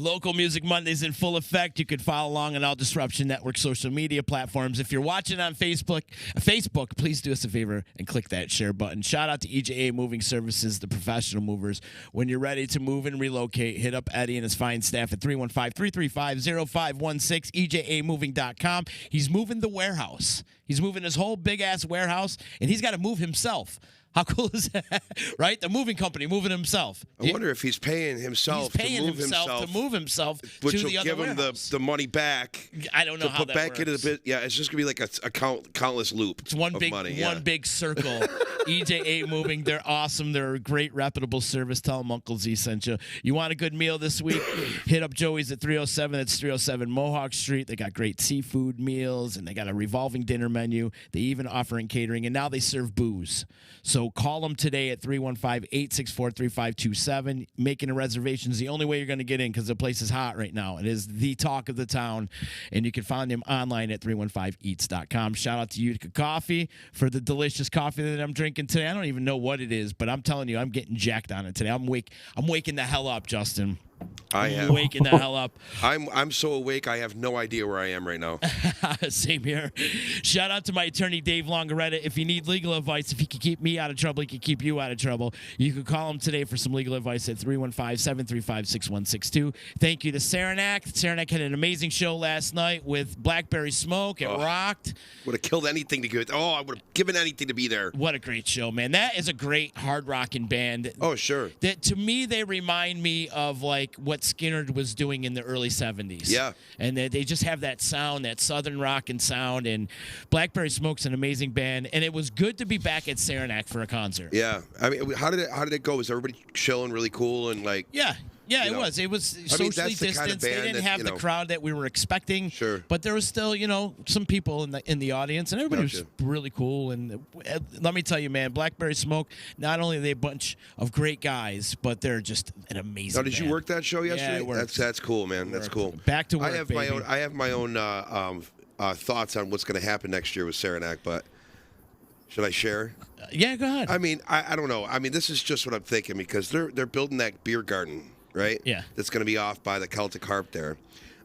Local Music Mondays in full effect. You can follow along on all Disruption Network social media platforms. If you're watching on Facebook, please do us a favor and click that share button. Shout out to EJA Moving Services, the professional movers. When you're ready to move and relocate, hit up Eddie and his fine staff at 315-335-0516, EJAmoving.com. He's moving the warehouse. He's moving his whole big-ass warehouse, and he's got to move himself. How cool is that, right? The moving company moving himself. I wonder if he's paying himself to move himself, to which will the other give him the money back. I don't know how put that back works. into the bit. Yeah, it's just gonna be like a countless loop. It's one of big money, one big circle. EJA Moving, they're awesome. They're a great, reputable service. Tell them Uncle Z sent you. You want a good meal this week? Hit up Joey's at 307. It's 307 Mohawk Street. They got great seafood meals, and they got a revolving dinner menu. They even offer in catering, and now they serve booze. So call them today at 315-864-3527. Making a reservation is the only way you're going to get in because the place is hot right now. It is the talk of the town, and you can find them online at 315eats.com. Shout out to Utica Coffee for the delicious coffee that I'm drinking today. I don't even know what it is, but I'm telling you, I'm getting jacked on it today. I'm waking the hell up, Justin. I'm waking the hell up. I'm so awake, I have no idea where I am right now. Same here. Shout out to my attorney, Dave Longaretta. If you need legal advice, if he can keep me out of trouble, he can keep you out of trouble. You can call him today for some legal advice at 315-735-6162. Thank you to Saranac. Saranac had an amazing show last night with Blackberry Smoke. It rocked. Would have killed anything to get. I would have given anything to be there. What a great show, man. That is a great hard rocking band. Oh, sure. That to me, they remind me of like what Skinner was doing in the early 70s. Yeah. And they just have that sound, that southern rockin' sound. And Blackberry Smoke's an amazing band. And it was good to be back at Saranac for a concert. Yeah. I mean, how did it go? Was everybody chilling really cool and like? Yeah. Yeah, it was. It was socially distanced. Kind of they didn't have the crowd that we were expecting. Sure. But there was still, some people in the audience, and everybody was really cool. And let me tell you, man, Blackberry Smoke, not only are they a bunch of great guys, but they're just an amazing Now, did you work that show yesterday? Yeah, I worked. That's cool, man. That's cool. Back to work, I have my own thoughts on what's going to happen next year with Saranac, but should I share? Yeah, go ahead. I mean, I don't know. I mean, this is just what I'm thinking because they're building that beer garden. Right? Yeah. That's going to be off by the Celtic Harp there.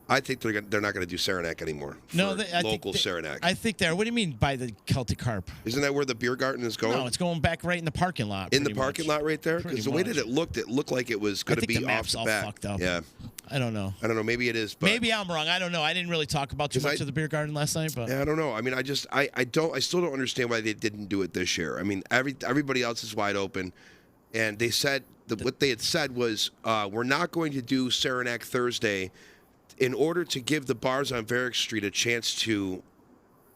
I think they're not going to do Saranac anymore. Local Saranac. I think they're. What do you mean by the Celtic Harp? Isn't that where the beer garden is going? No, it's going back right in the parking lot. In the parking lot right there? Because the way that it looked like it was going to be the map's off the all back. Fucked up. Yeah. I don't know. Maybe it is. But maybe I'm wrong. I don't know. I didn't really talk about too much of the beer garden last night. But yeah, I don't know. I mean, I still don't understand why they didn't do it this year. I mean, everybody else is wide open, and they said. What they had said was, we're not going to do Saranac Thursday in order to give the bars on Varick Street a chance to,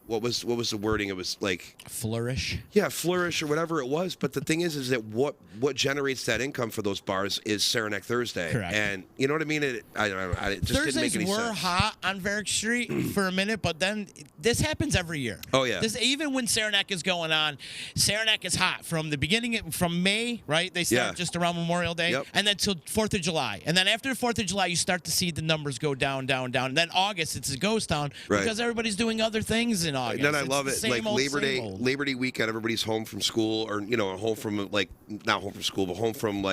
what was the wording? It was like flourish. Yeah, flourish or whatever it was. But the thing is that what generates that income for those bars is Saranac Thursday. Correct. And you know what I mean? I don't know. It just Thursdays didn't make any sense. were hot on Varick Street for a minute, but then this happens every year. Oh, yeah. Even when Saranac is going on, Saranac is hot from the beginning, from May, right? They start just around Memorial Day, and then till 4th of July. And then after the 4th of July, you start to see the numbers go down, down, down. And then August, it's a ghost town because everybody's doing other things in August. And then I love it. Like Labor Day weekend, everybody's home from school or, home from not home from school, but home from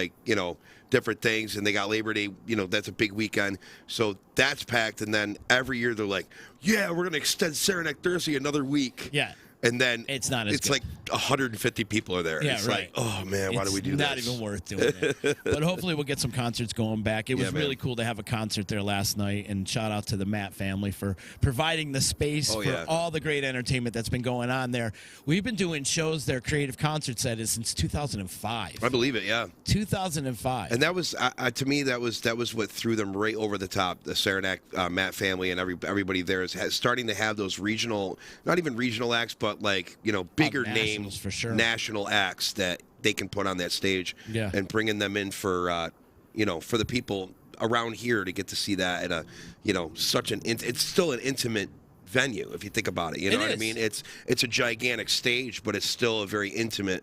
different things. And they got Labor Day, that's a big weekend. So that's packed. And then every year they're like, yeah, we're going to extend Saranac Thursday another week. Yeah. And then it's not as it's good. Like 150 people are there. Yeah, it's right. Like, oh man, why do we do this? It's not even worth doing it. But hopefully we'll get some concerts going back. It was really cool to have a concert there last night, and shout out to the Matt family for providing the space for all the great entertainment that's been going on there. We've been doing shows there, creative concert settings since 2005. I believe it, yeah. 2005. And that was to me that was what threw them right over the top. The Saranac Matt family and everybody there is starting to have those regional, not even regional acts, but bigger name for sure. National acts that they can put on that stage and bringing them in for for the people around here to get to see that at a it's still an intimate venue if you think about it. You know what I mean? It's a gigantic stage, but it's still a very intimate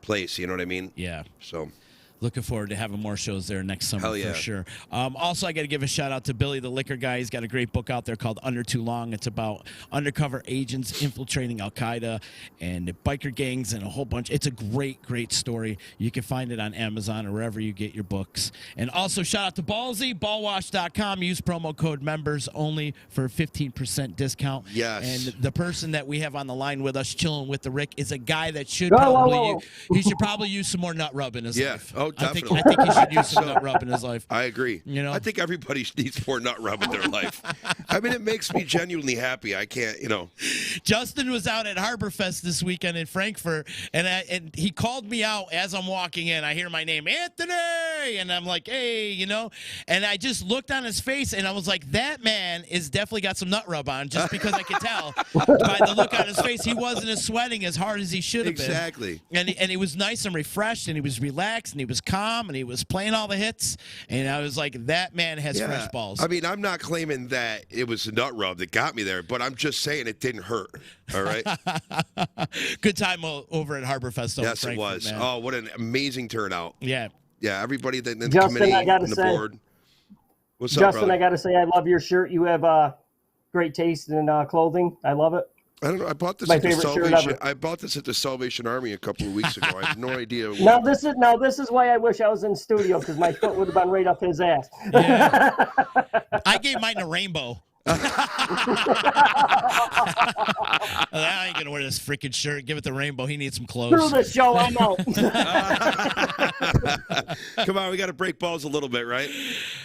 place. You know what I mean? Yeah. So Looking forward to having more shows there next summer Hell yeah. for sure. Also, I got to give a shout out to Billy, the liquor guy. He's got a great book out there called Under Too Long. It's about undercover agents infiltrating Al Qaeda and biker gangs and a whole bunch. It's a great, great story. You can find it on Amazon or wherever you get your books. And also, shout out to Ballsy, ballwash.com. Use promo code members only for a 15% discount. Yes. And the person that we have on the line with us, chilling with the Rick, is a guy that should he should probably use some more nut rub in his life. Oh, definitely. I think he should use some nut rub in his life. I agree. You know, I think everybody needs more nut rub in their life. I mean, it makes me genuinely happy. I can't, Justin was out at Harborfest this weekend in Frankfurt, and he called me out as I'm walking in. I hear my name, Anthony, and I'm like, hey, and I just looked on his face, and I was like, that man is definitely got some nut rub on, just because I could tell by the look on his face he wasn't as sweating as hard as he should have been. Exactly. And he was nice and refreshed, and he was relaxed, and he was calm, and he was playing all the hits, and I was like, that man has fresh balls. I mean, I'm not claiming that it was a nut rub that got me there, but I'm just saying it didn't hurt. All right. Good time over at Harborfest. Yes, it was. Man. Oh, what an amazing turnout. Yeah. Yeah, everybody in the Justin, committee I gotta and the say, board. What's up, Justin, brother? I got to say, I love your shirt. You have great taste in clothing. I love it. I don't know. I bought this My at the favorite shirt Salvation. ever. I bought this at the Salvation Army a couple of weeks ago. I have no idea. Now this is why I wish I was in studio, because my foot would have been right up his ass. Yeah. I gave mine a rainbow. I ain't gonna wear this freaking shirt. Give it the rainbow. He needs some clothes. Through the show, I'm out. Come on, we got to break balls a little bit, right?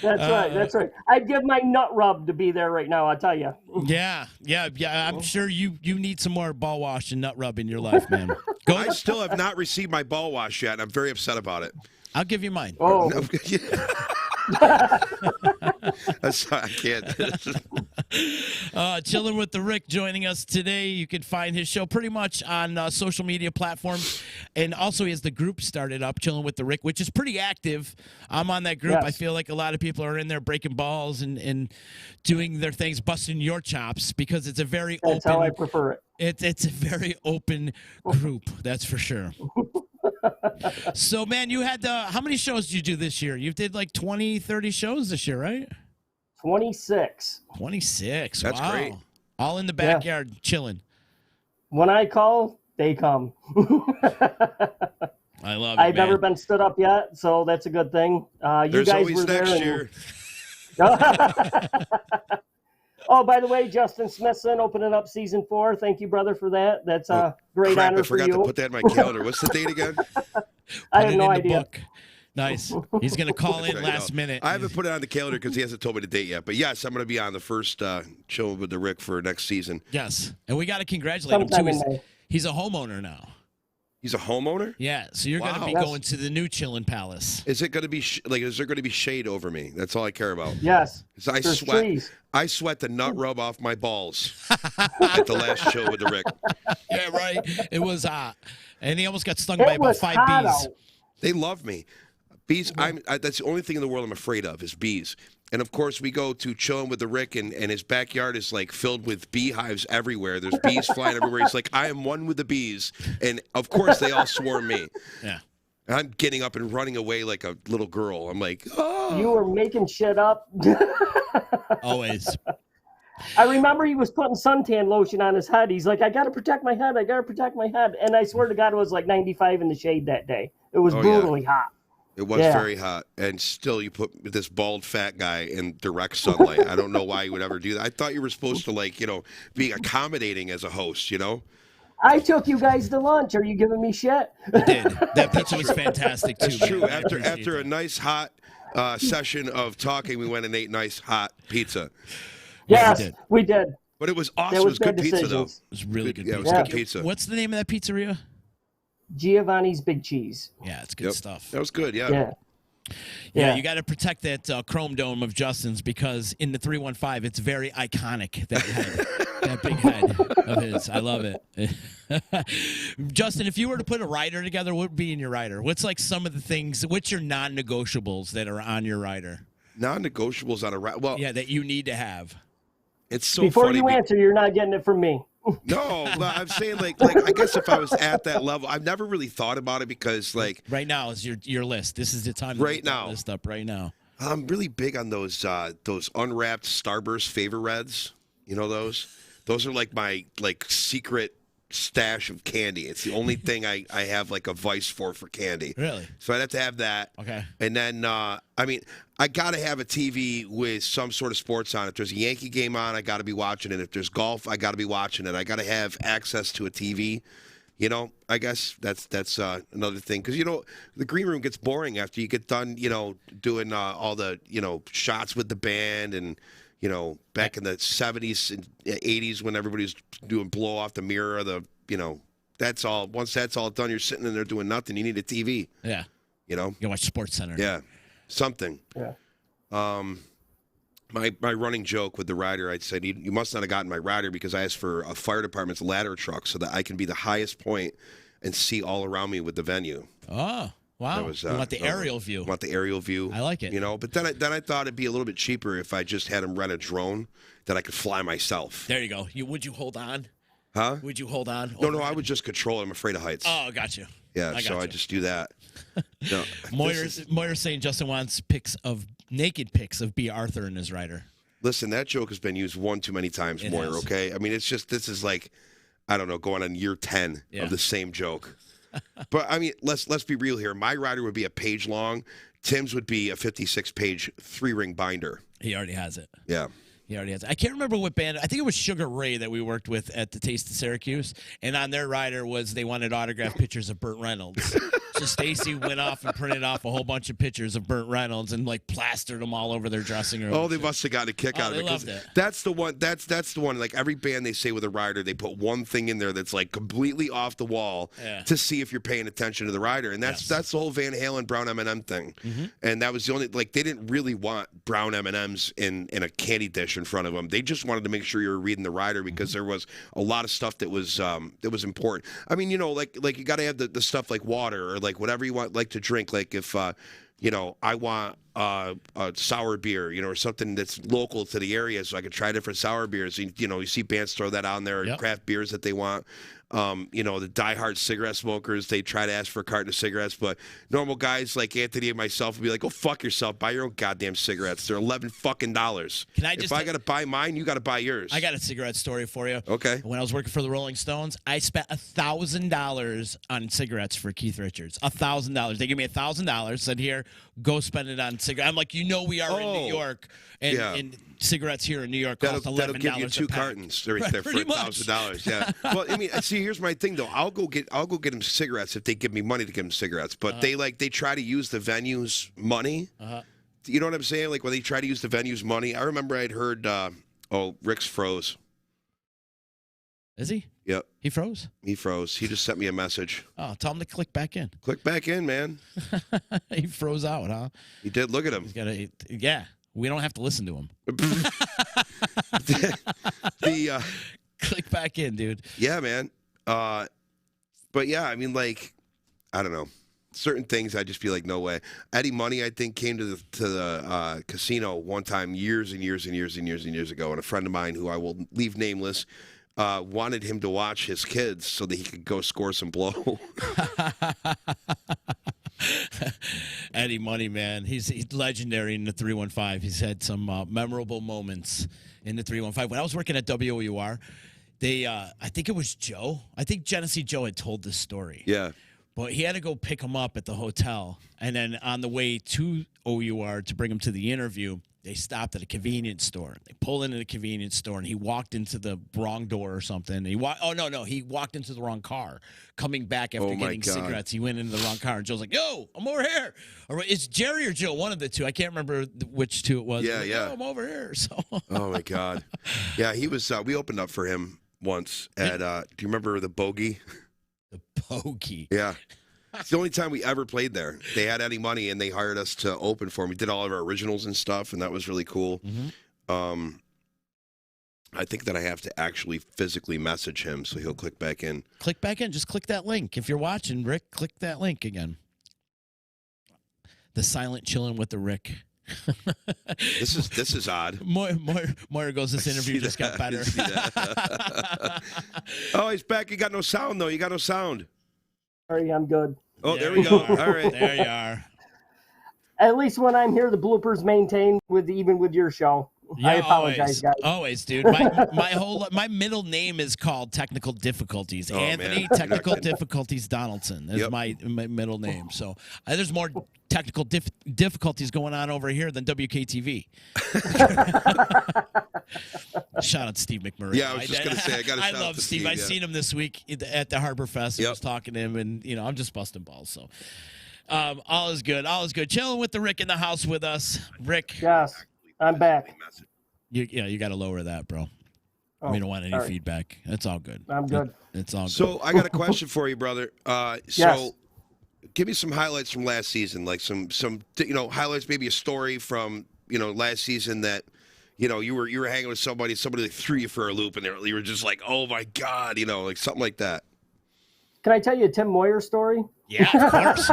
That's right. That's right. I'd give my nut rub to be there right now. I'll tell you. Yeah. I'm sure you need some more ball wash and nut rub in your life, man. Go. I still have not received my ball wash yet, and I'm very upset about it. I'll give you mine. Oh. I can't. Chillin with the Rick joining us today. You can find his show pretty much on social media platforms, and also he has the group started up, Chillin with the Rick, which is pretty active. I'm on that group. Yes. I feel like a lot of people are in there breaking balls and doing their things, busting your chops, because it's a very That's open. how I prefer it. It's a very open group, that's for sure. So, man, you had how many shows did you do this year? You did like 20, 30 shows this year, right? 26. 26. That's wow. great. All in the backyard, chilling. When I call, they come. I love it, I've man. never been stood up yet, so that's a good thing. You There's guys always were there. next year. Oh, by the way, Justin Smithson opening up season 4. Thank you, brother, for that. That's a great Crap, honor I for forgot you. to put that in my calendar. What's the date again? I Put have it no in the idea. book. Nice. He's going to call in Right, last no. minute. I haven't put it on the calendar because he hasn't told me the date yet. But yes, I'm going to be on the first show with the Rick for next season. Yes. And we got to congratulate him, Sometime too. in May. He's a homeowner now. He's a homeowner? Yeah, so you're going to be Yes. going to the new Chillin Palace. Is it going to be is there going to be shade over me? That's all I care about. Yes. 'Cause I There's sweat. trees. I sweat the nut rub off my balls at the last show with the Rick. Yeah, right. It was hot. And he almost got stung by It about was 5 hot bees. out. They love me. Bees. That's the only thing in the world I'm afraid of is bees. And of course, we go to Chillin with the Rick, and his backyard is like filled with beehives everywhere. There's bees flying everywhere. He's like, I am one with the bees, and of course, they all swarm me. Yeah. And I'm getting up and running away like a little girl. I'm like, oh. You were making shit up. Always. I remember he was putting suntan lotion on his head. He's like, I got to protect my head. I got to protect my head. And I swear to God, it was like 95 in the shade that day. It was Oh, yeah. brutally hot. It was Yeah. very hot, and still you put this bald fat guy in direct sunlight. I don't know why you would ever do that. I thought you were supposed to be accommodating as a host, I took you guys to lunch. Are you giving me shit? You did. That pizza was fantastic, too. That's man. true. I appreciate After a that. nice hot session of talking, we went and ate nice hot pizza. Yes, did. we did. But it was awesome. There It was was good good pizza, though. decisions. It was really good Yeah, it pizza. was good pizza. What's the name of that pizzeria? Giovanni's Big Cheese. Yeah, it's good Yep. stuff. That was good, yeah. Yeah. Yeah, you got to protect that chrome dome of Justin's, because in the 315, it's very iconic, that head, that big head of his. I love it. Justin, if you were to put a rider together, what would be in your rider? What's like some of the things, what's your non-negotiables that are on your rider? Non-negotiables on a ride. Well, Yeah, that you need to have. it's so Before funny. you answer, you're not getting it from me. No, but I'm saying like I guess if I was at that level, I've never really thought about it because like right now is your list. This is the time to Right get that now. list up right now. I'm really big on those unwrapped Starburst Favor Reds. You know those? Those are like my secret stash of candy. It's the only thing I have like a vice for candy. Really? So I'd have to have that. Okay. And then I mean, I got to have a TV with some sort of sports on it. If there's a Yankee game on, I got to be watching it. If there's golf, I got to be watching it. I got to have access to a TV. You know, I guess that's another thing because the green room gets boring after you get done. Doing all the shots with the band and back in the 70s and 80s when everybody was doing blow off the mirror of the that's all. Once that's all done, you're sitting in there doing nothing. You need a TV. Yeah. You watch Sports Center. Yeah. Something. Yeah. My running joke with the rider, I'd said, you must not have gotten my rider because I asked for a fire department's ladder truck so that I can be the highest point and see all around me with the venue. Oh, wow. That was, you want the aerial view. Want the aerial view. I like it. But then I thought it'd be a little bit cheaper if I just had him rent a drone that I could fly myself. There you go. Would you hold on? Huh? Would you hold on? No, I would just control it. I'm afraid of heights. Oh, got you. Yeah, I just do that. No, Moyer's saying Justin wants naked pics of B. Arthur and his rider. Listen, that joke has been used one too many times, Moyer, okay? I mean, it's just, this is like, I don't know, going on year 10 of the same joke. But, I mean, let's be real here. My rider would be a page long. Tim's would be a 56-page 3-ring binder. He already has it. Yeah. He already has it. I can't remember what band. I think it was Sugar Ray that we worked with at the Taste of Syracuse. And on their rider they wanted autographed pictures of Burt Reynolds. So Stacy went off and printed off a whole bunch of pictures of Burt Reynolds and plastered them all over their dressing room. Oh, they must have gotten a kick out of it. They loved it. That's the one. That's the one. Like every band they say with a rider, they put one thing in there that's like completely off the wall to see if you're paying attention to the rider, and that's the whole Van Halen Brown M&M thing. Mm-hmm. And that was the only they didn't really want brown M&Ms in a candy dish in front of them. They just wanted to make sure you were reading the rider because there was a lot of stuff that was important. I mean, like you got to have the stuff like water or like whatever you want to drink. Like if I want a sour beer, or something that's local to the area, so I could try different sour beers. You see bands throw that on there, craft beers that they want. The diehard cigarette smokers, they try to ask for a carton of cigarettes, but normal guys like Anthony and myself would be like, "Go fuck yourself. Buy your own goddamn cigarettes. They're $11 fucking." If I got to buy mine, you got to buy yours. I got a cigarette story for you. Okay. When I was working for the Rolling Stones, I spent $1,000 on cigarettes for Keith Richards. $1,000. They gave me $1,000. Said, "Here, go spend it on cigarettes." I'm like, we are in New York, and cigarettes here in New York cost $11 that'll give you two a pack. cartons right there for $1,000. Yeah. Well, I mean, see, here's my thing though. I'll go get them cigarettes if they give me money to give them cigarettes. But they try to use the venue's money. You know what I'm saying? Like when they try to use the venue's money. I remember I'd heard, Rick's froze. Is he? Yep. He froze? He froze. He just sent me a message. Oh, tell him to click back in. Click back in, man. He froze out, huh? He did. Look at him. Yeah. We don't have to listen to him. Click back in, dude. Yeah, man. But yeah, I mean, I don't know. Certain things I just feel like no way. Eddie Money, I think, came to the casino one time years and years ago, and a friend of mine who I will leave nameless wanted him to watch his kids so that he could go score some blow. Eddie Money, man, he's legendary in the 315. He's had some memorable moments in the 315. When I was working at WOUR, I think it was Joe. I think Genesee Joe had told this story. Yeah. But he had to go pick him up at the hotel. And then on the way to OUR to bring him to the interview, they stopped at a convenience store. They pulled into the convenience store, and he walked into the wrong door or something. He walked into the wrong car. Coming back after getting cigarettes, he went into the wrong car, and Joe's like, "Yo, I'm over here." Or it's Jerry or Joe, one of the two. I can't remember which two it was. Yeah. "Yo, I'm over here." So. Oh my God. Yeah, he was. We opened up for him once at. Do you remember the Bogey? The Bogey. Yeah. It's the only time we ever played there. They had Eddie Money, and they hired us to open for him. We did all of our originals and stuff, and that was really cool. Mm-hmm. I think that I have to actually physically message him so he'll click back in. Click back in. Just click that link. If you're watching, Rick, click that link again. The silent chillin' with the Rick This is odd. Moira goes, this interview just got better. Oh, he's back. You got no sound, though. You got no sound. Sorry, I'm good. Oh, there we go. All right. There you are. At least when I'm here, the bloopers maintain even with your show. Yeah, I apologize, guys. Always, dude. My middle name is called Technical Difficulties. Oh, Anthony man. Technical Difficulties Donaldson is my middle name. So there's more technical difficulties going on over here than WKTV. Shout out to Steve McMurray. Yeah, I was just gonna say, I got to shout out love to Steve. I yeah. seen him this week at the Harbor Fest. I was talking to him, and I'm just busting balls. So all is good. All is good. Chilling with the Rick in the house with us. Rick. Yes, I'm back. You got to lower that, bro. We don't want any feedback. It's all good. I'm good. It's all good. So I got a question for you, brother. Yes. Give me some highlights from last season, like some highlights, maybe a story from last season that you were hanging with somebody like threw you for a loop, and you were just like, oh my god, like something like that. Can I tell you a Tim Moyer story? Yeah, of course.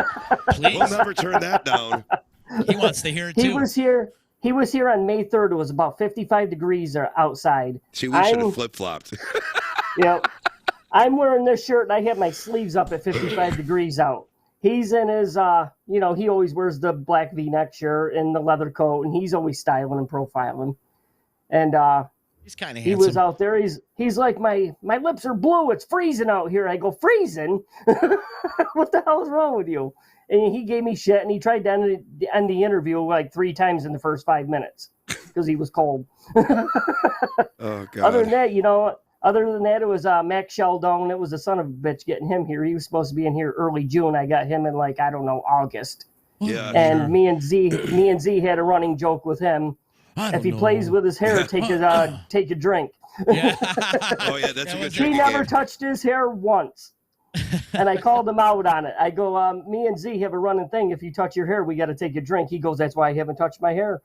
Please. We'll never turn that down. He wants to hear it too. He was here on May 3rd. It was about 55 degrees outside. See, we should have flip-flopped. I'm wearing this shirt, and I have my sleeves up at 55 degrees out. He's in his, he always wears the black V-neck shirt and the leather coat, and he's always styling and profiling. And he's kind of handsome. He was out there. He's like, my lips are blue. It's freezing out here. I go, freezing? What the hell is wrong with you? And he gave me shit, and he tried to end the interview like 3 times in the first 5 minutes because he was cold. Oh, God. Other than that, it was Max Sheldon. It was the son of a bitch getting him here. He was supposed to be in here early June. I got him in August. Yeah. And sure. me and Z had a running joke with him. If he plays with his hair, take a drink. Yeah. Oh yeah, that's a good He drinking never game. touched his hair once. And I called him out on it. I go, me and Z have a running thing. If you touch your hair, we got to take a drink. He goes, that's why I haven't touched my hair.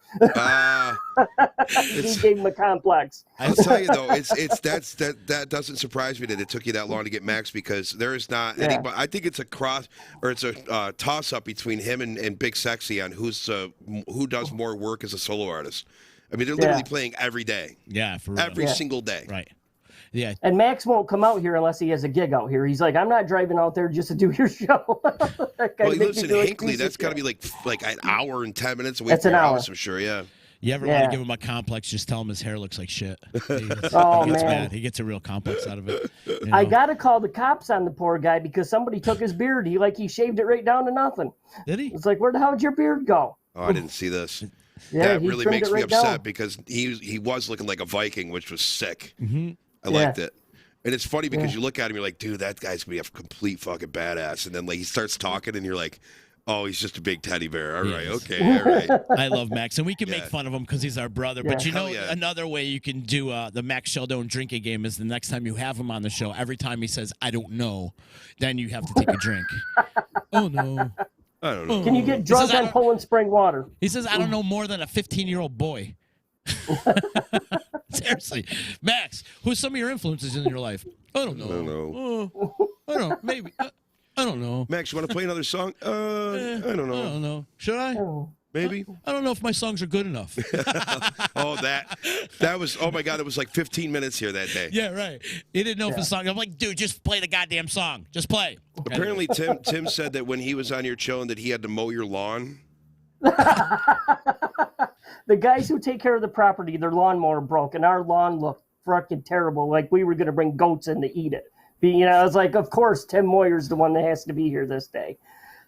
He gave him a complex. I'll tell you though, that doesn't surprise me that it took you that long to get Max, because there is not anybody. I think it's a toss up between him and Big Sexy on who does more work as a solo artist. I mean, they're literally playing every day. Yeah, for real. Every single day. Right. Yeah. And Max won't come out here unless he has a gig out here. He's like, I'm not driving out there just to do your show. Well, he lives in Hinckley. That's got to be like an hour and 10 minutes away from your house, I'm sure. Yeah. You ever want to give him a complex, just tell him his hair looks like shit. He gets mad. He gets a real complex out of it. I got to call the cops on the poor guy because somebody took his beard. He shaved it right down to nothing. Did he? It's like, where the hell did your beard go? Oh, I didn't see this. Yeah, that really makes me upset down. because he was looking like a Viking, which was sick. Mm-hmm. I liked it. And it's funny because you look at him, you're like, dude, that guy's going to be a complete fucking badass. And then he starts talking and you're like, oh, he's just a big teddy bear. All right, okay, all right. I love Max. And we can make fun of him because he's our brother. Yeah. But another way you can do the Max Sheldon drinking game is the next time you have him on the show, every time he says, I don't know, then you have to take a drink. Oh, no. I don't know. Can you get drunk on Poland spring water? He says, I don't know more than a 15-year-old boy. Seriously. Max, who's some of your influences in your life? I don't know. I don't know. I don't know. Maybe. I don't know. Max, you want to play another song? I don't know. I don't know. Should I? Maybe. I don't know if my songs are good enough. Oh, that was, oh my God, it was like 15 minutes here that day. Yeah, right. He didn't know if his song, I'm like, dude, just play the goddamn song. Just play. Apparently, Tim said that when he was on your Chillin' that he had to mow your lawn. The guys who take care of the property, their lawnmower broke, and our lawn looked fucking terrible. Like we were going to bring goats in to eat it. I was like, of course, Tim Moyer's the one that has to be here this day.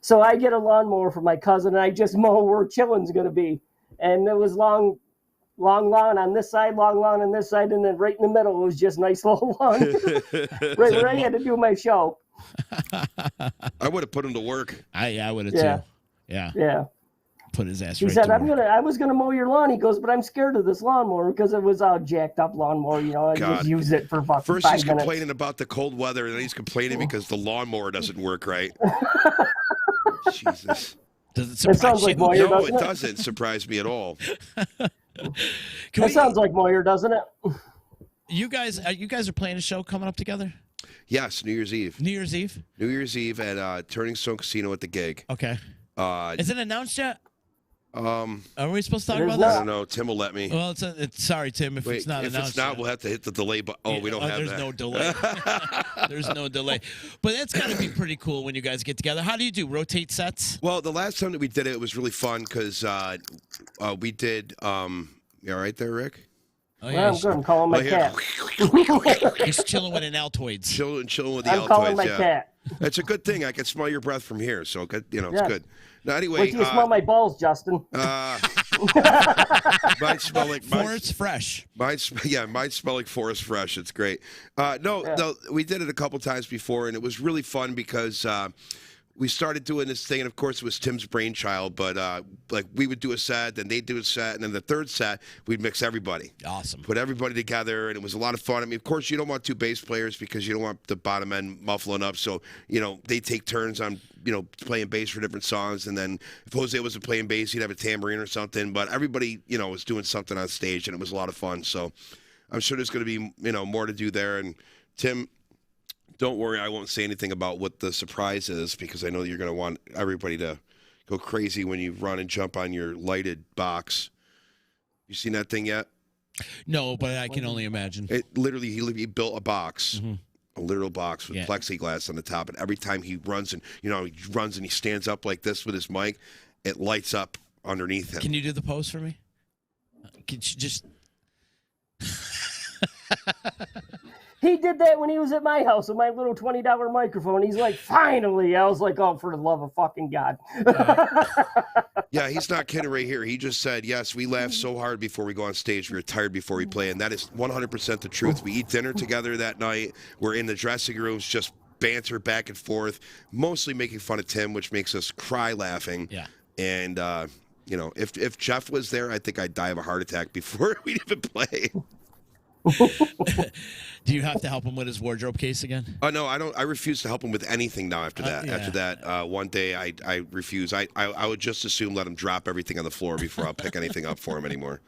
So I get a lawnmower for my cousin, and I just mow where Chillin's going to be. And it was long lawn on this side, long lawn on this side, and then right in the middle, it was just nice little lawn. Right where I had to do my show. I would have put him to work. I would have too. Yeah. Yeah. Put his ass He right said, to work. I was gonna mow your lawn. He goes, but I'm scared of this lawnmower because it was a jacked up lawnmower. I just used it for fucking First 5 he's minutes. complaining about the cold weather, and then he's complaining because the lawnmower doesn't work right. Jesus. Does it surprise sounds you? like Moyer, No, doesn't it doesn't surprise me at all. Sounds like Moyer, doesn't it? You guys are playing a show coming up together? Yes, New Year's Eve. New Year's Eve? New Year's Eve at Turning Stone Casino at the gig. Okay. Is it announced yet? Are we supposed to talk It is about I this? don't know. Tim will let me. Well, it's sorry, Tim, if Wait, it's not if announced. it's not, yet. we'll have to hit the delay button. Oh, we don't have there's that. no delay. There's no delay. But that's got to be pretty cool when you guys get together. How do you do? Rotate sets? Well, the last time that we did it, it was really fun because we did. You all right there, Rick? Oh, Well, I'm good. I'm calling my cat. He's chilling with an Altoids. Chilling with the I'm Altoids. calling my Yeah, cat. it's a good thing. I can smell your breath from here, so it's Yeah. good. Now, anyway, Wait till you smell my balls, Justin. might smell like Forest fresh. might smell like forest fresh. It's great. No, we did it a couple times before, and it was really fun because we started doing this thing, and of course it was Tim's brainchild. But like we would do a set, then they'd do a set, and then the third set we'd mix everybody. Awesome. Put everybody together, and it was a lot of fun. I mean, of course, you don't want two bass players because you don't want the bottom end muffling up. So, they take turns on, playing bass for different songs. And then if Jose wasn't playing bass, he'd have a tambourine or something. But everybody, was doing something on stage, and it was a lot of fun. So I'm sure there's going to be, more to do there. And Tim, don't worry, I won't say anything about what the surprise is because I know you're going to want everybody to go crazy when you run and jump on your lighted box. You seen that thing yet? No, but I can only imagine. It literally, he built a box, a literal box with Yeah. plexiglass on the top, and every time he runs and he stands up like this with his mic, it lights up underneath him. Can you do the pose for me? Can you just? He did that when he was at my house with my little $20 microphone. He's like, finally. I was like, oh, for the love of fucking God. Yeah, he's not kidding right here. He just said, yes, we laugh so hard before we go on stage. We're tired before we play, and that is 100% the truth. We eat dinner together that night. We're in the dressing rooms just banter back and forth, mostly making fun of Tim, which makes us cry laughing. Yeah. And, if Jeff was there, I think I'd die of a heart attack before we'd even play. Do you have to help him with his wardrobe case again? Oh no, I don't. I refuse to help him with anything now. After that, Yeah. after that, one day I refuse. I would just as soon let him drop everything on the floor before I'll pick anything up for him anymore.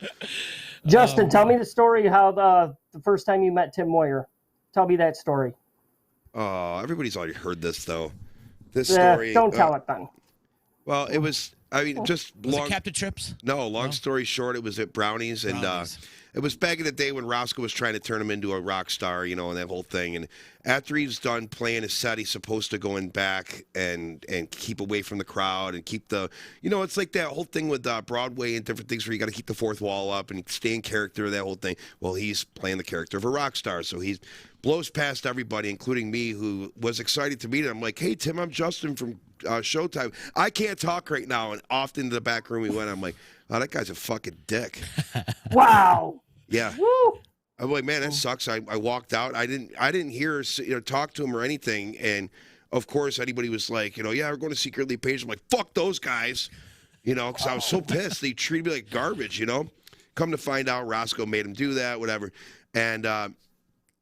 Justin, tell me the story how the first time you met Tim Moyer. Tell me that story. Oh, everybody's already heard this though. This Yeah, story. don't tell it then. Well, it was. I mean, just Was long. it Captain Trips? No, long story short, it was at Brownies, and Brownies. it was back in the day when Roscoe was trying to turn him into a rock star, and that whole thing. And after he's done playing his set, he's supposed to go in back and keep away from the crowd and keep the, it's like that whole thing with Broadway and different things where you got to keep the fourth wall up and stay in character, that whole thing. Well, he's playing the character of a rock star, so he blows past everybody, including me, who was excited to meet him. I'm like, hey, Tim, I'm Justin from Showtime. I can't talk right now. And off into the back room we went. I'm like, oh, that guy's a fucking dick. Wow. Yeah. Woo. I'm like, man, that sucks. I walked out. I didn't hear talk to him or anything. And of course, anybody was like, yeah, we're going to see Girly Page. I'm like, fuck those guys, because I was so pissed. They treated me like garbage. Come to find out, Roscoe made him do that, whatever. And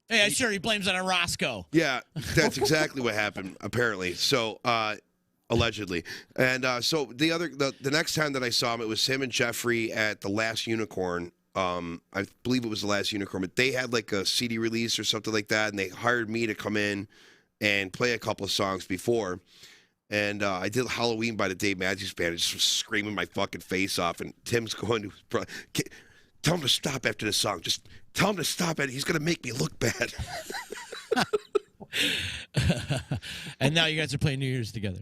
Hey, sure, he blames it on Roscoe. yeah, that's exactly what happened. Apparently, so. Allegedly. And so the next time that I saw him, it was him and Jeffrey at the Last Unicorn. I believe it was the Last Unicorn, but they had like a CD release or something like that, and they hired me to come in and play a couple of songs before. And I did Halloween by the Dave Matthews Band. I just was screaming my fucking face off, and Tim's going to tell him to stop after the song. Just tell him to stop it. He's going to make me look bad. And now you guys are playing New Year's together.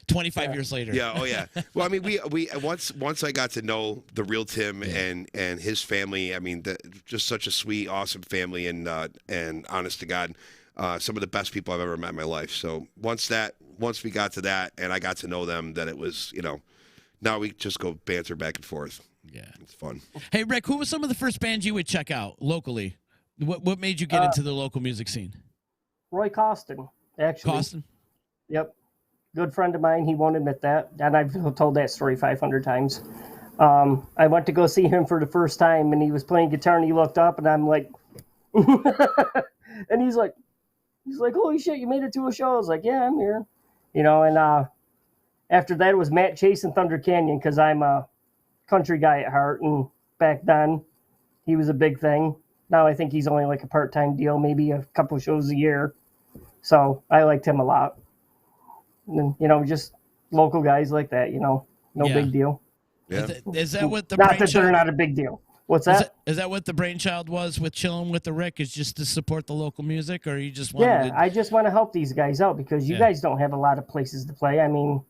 25 years later. Yeah, oh yeah. Well, I mean, we once I got to know the real Tim and his family. I mean, just such a sweet, awesome family, and honest to God, some of the best people I've ever met in my life. So once we got to that, and I got to know them, then it was now we just go banter back and forth. Yeah, it's fun. Hey, Rick, who was some of the first bands you would check out locally? What made you get into the local music scene? Roy Costin, actually. Costin? Yep. Good friend of mine. He won't admit that. And I've told that story 500 times. I went to go see him for the first time, and he was playing guitar, and he looked up, and I'm like, and he's like, holy shit, you made it to a show. I was like, yeah, I'm here. And after that, it was Matt Chase and Thunder Canyon, because I'm a country guy at heart, and back then, he was a big thing. Now I think he's only like a part-time deal, maybe a couple of shows a year. So I liked him a lot. And, just local guys like that, no big deal. Yeah. Is that what the Not that they're brainchild? not a big deal. What's that? Is that what the brainchild was with Chillin' with the Rick? Is just to support the local music, or you just wanted Yeah, to? I just want to help these guys out because you Yeah. guys don't have a lot of places to play. I mean,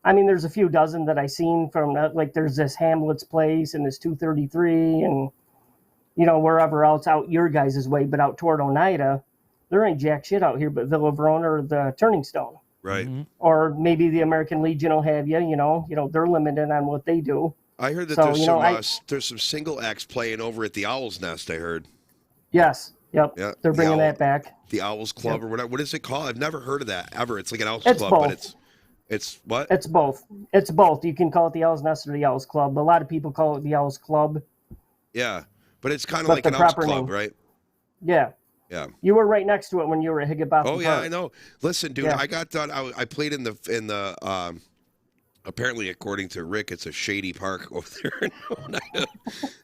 there's a few dozen that I seen from like there's this Hamlet's place and this 233 and wherever else out your guys' way, but out toward Oneida, there ain't jack shit out here but Villa Verona or the Turning Stone. Right. Mm-hmm. Or maybe the American Legion will have you. They're limited on what they do. I heard that So, there's some single acts playing over at the Owl's Nest. I heard Yes. Yep. Yeah, They're bringing the that back. the Owls Club or whatever. What is it called? I've never heard of that ever. It's like an Owls It's Club, both. but it's what? It's both. It's both. You can call it the Owl's Nest or the Owl's Club. A lot of people call it the Owl's Club. Yeah, but it's kind of But like the an Owl's proper Club, name. right? Yeah. Yeah. You were right next to it when you were at Higginbotham Oh yeah, Park. I know. Listen, dude, Yeah. I got done. I played in the. Apparently, according to Rick, it's a shady park over there in Oneida.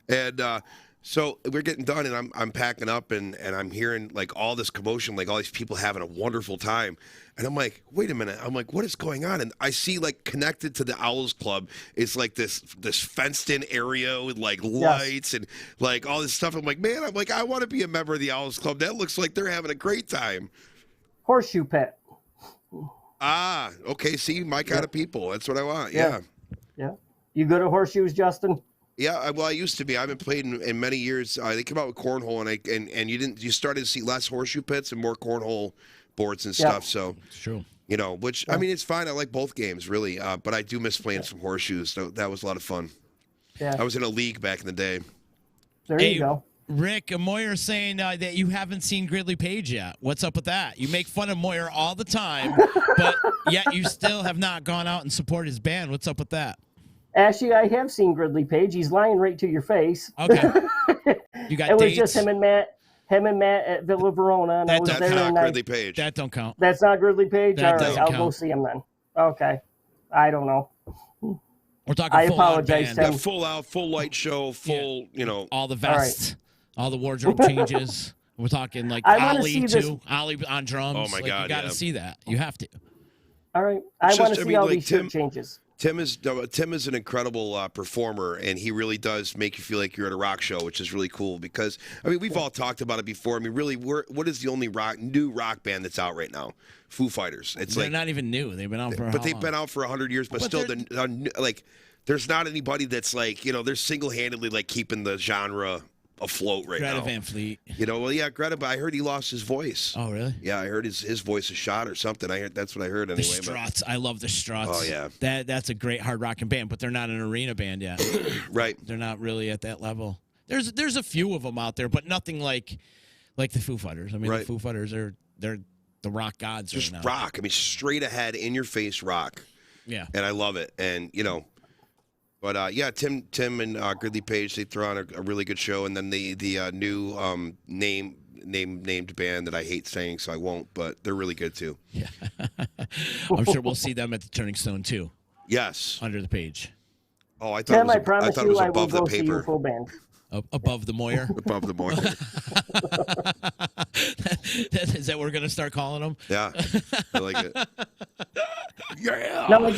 And so we're getting done, and I'm packing up, and I'm hearing like all this commotion, like all these people having a wonderful time, and I'm like, wait a minute, I'm like, what is going on? And I see like connected to the Owls Club is like this fenced in area with like lights and like all this stuff. I'm like, man, I want to be a member of the Owls Club. That looks like they're having a great time. Horseshoe Pit. Ah, okay. See, my kind of people. That's what I want. Yeah. Yeah. You good at horseshoes, Justin? Yeah, I used to be. I haven't played in many years. They came out with cornhole, and you started to see less horseshoe pits and more cornhole boards and stuff. So It's true. which I mean, it's fine. I like both games really, but I do miss playing some horseshoes. So that was a lot of fun. Yeah. I was in a league back in the day. There Hey, you go. Rick, Moyer's saying that you haven't seen Gridley Page yet. What's up with that? You make fun of Moyer all the time, but yet you still have not gone out and supported his band. What's up with that? Actually, I have seen Gridley Page. He's lying right to your face. Okay. You got It was dates? just him and Matt at Villa Verona, and I was That's there. That's And not Gridley Page. That don't count. That's not Gridley Page? That All right, doesn't I'll go count. see him then. Okay. I don't know. We're talking I full out apologize, band. Tim. Yeah, full out, full light show, full. All the vests, all the wardrobe changes. We're talking like I wanna Ali see too. this- Ali on drums. Oh, my God, You got to yeah. see that. You have to. All right. I It's want just- to I see mean, all like, these shirt Tim- changes. Tim is an incredible performer, and he really does make you feel like you're at a rock show, which is really cool. Because I mean, we've all talked about it before. I mean, really, what is the only new rock band that's out right now? Foo Fighters. It's They're like, not even new. They've been out for. but they've been out for 100 years, but still, like, there's not anybody that's like, they're single-handedly like keeping the genre afloat right Greta now. Van Fleet. Well, yeah, Greta, but I heard he lost his voice. Oh, really? Yeah, I heard his voice is shot or something. That's what I heard The anyway. But, Struts. I love the Struts. Oh, yeah. That's a great hard rocking band, but they're not an arena band yet. right. They're not really at that level. There's a few of them out there, but nothing like the Foo Fighters. I mean, Right. the Foo Fighters they're the rock gods Just right now. rock. I mean, straight ahead, in your face rock. Yeah. And I love it. And but yeah, Tim and Gridley Page, they throw on a really good show. And then the new named band that I hate saying, so I won't. But they're really good too. Yeah. I'm sure we'll see them at the Turning Stone too, Yes. under the page, Oh, I thought Tim, I it was, promise it you was I will above the go see you paper. full band. above the Moyer. Above the more. Is that what we're gonna start calling them? Yeah, I like it. Yeah. No,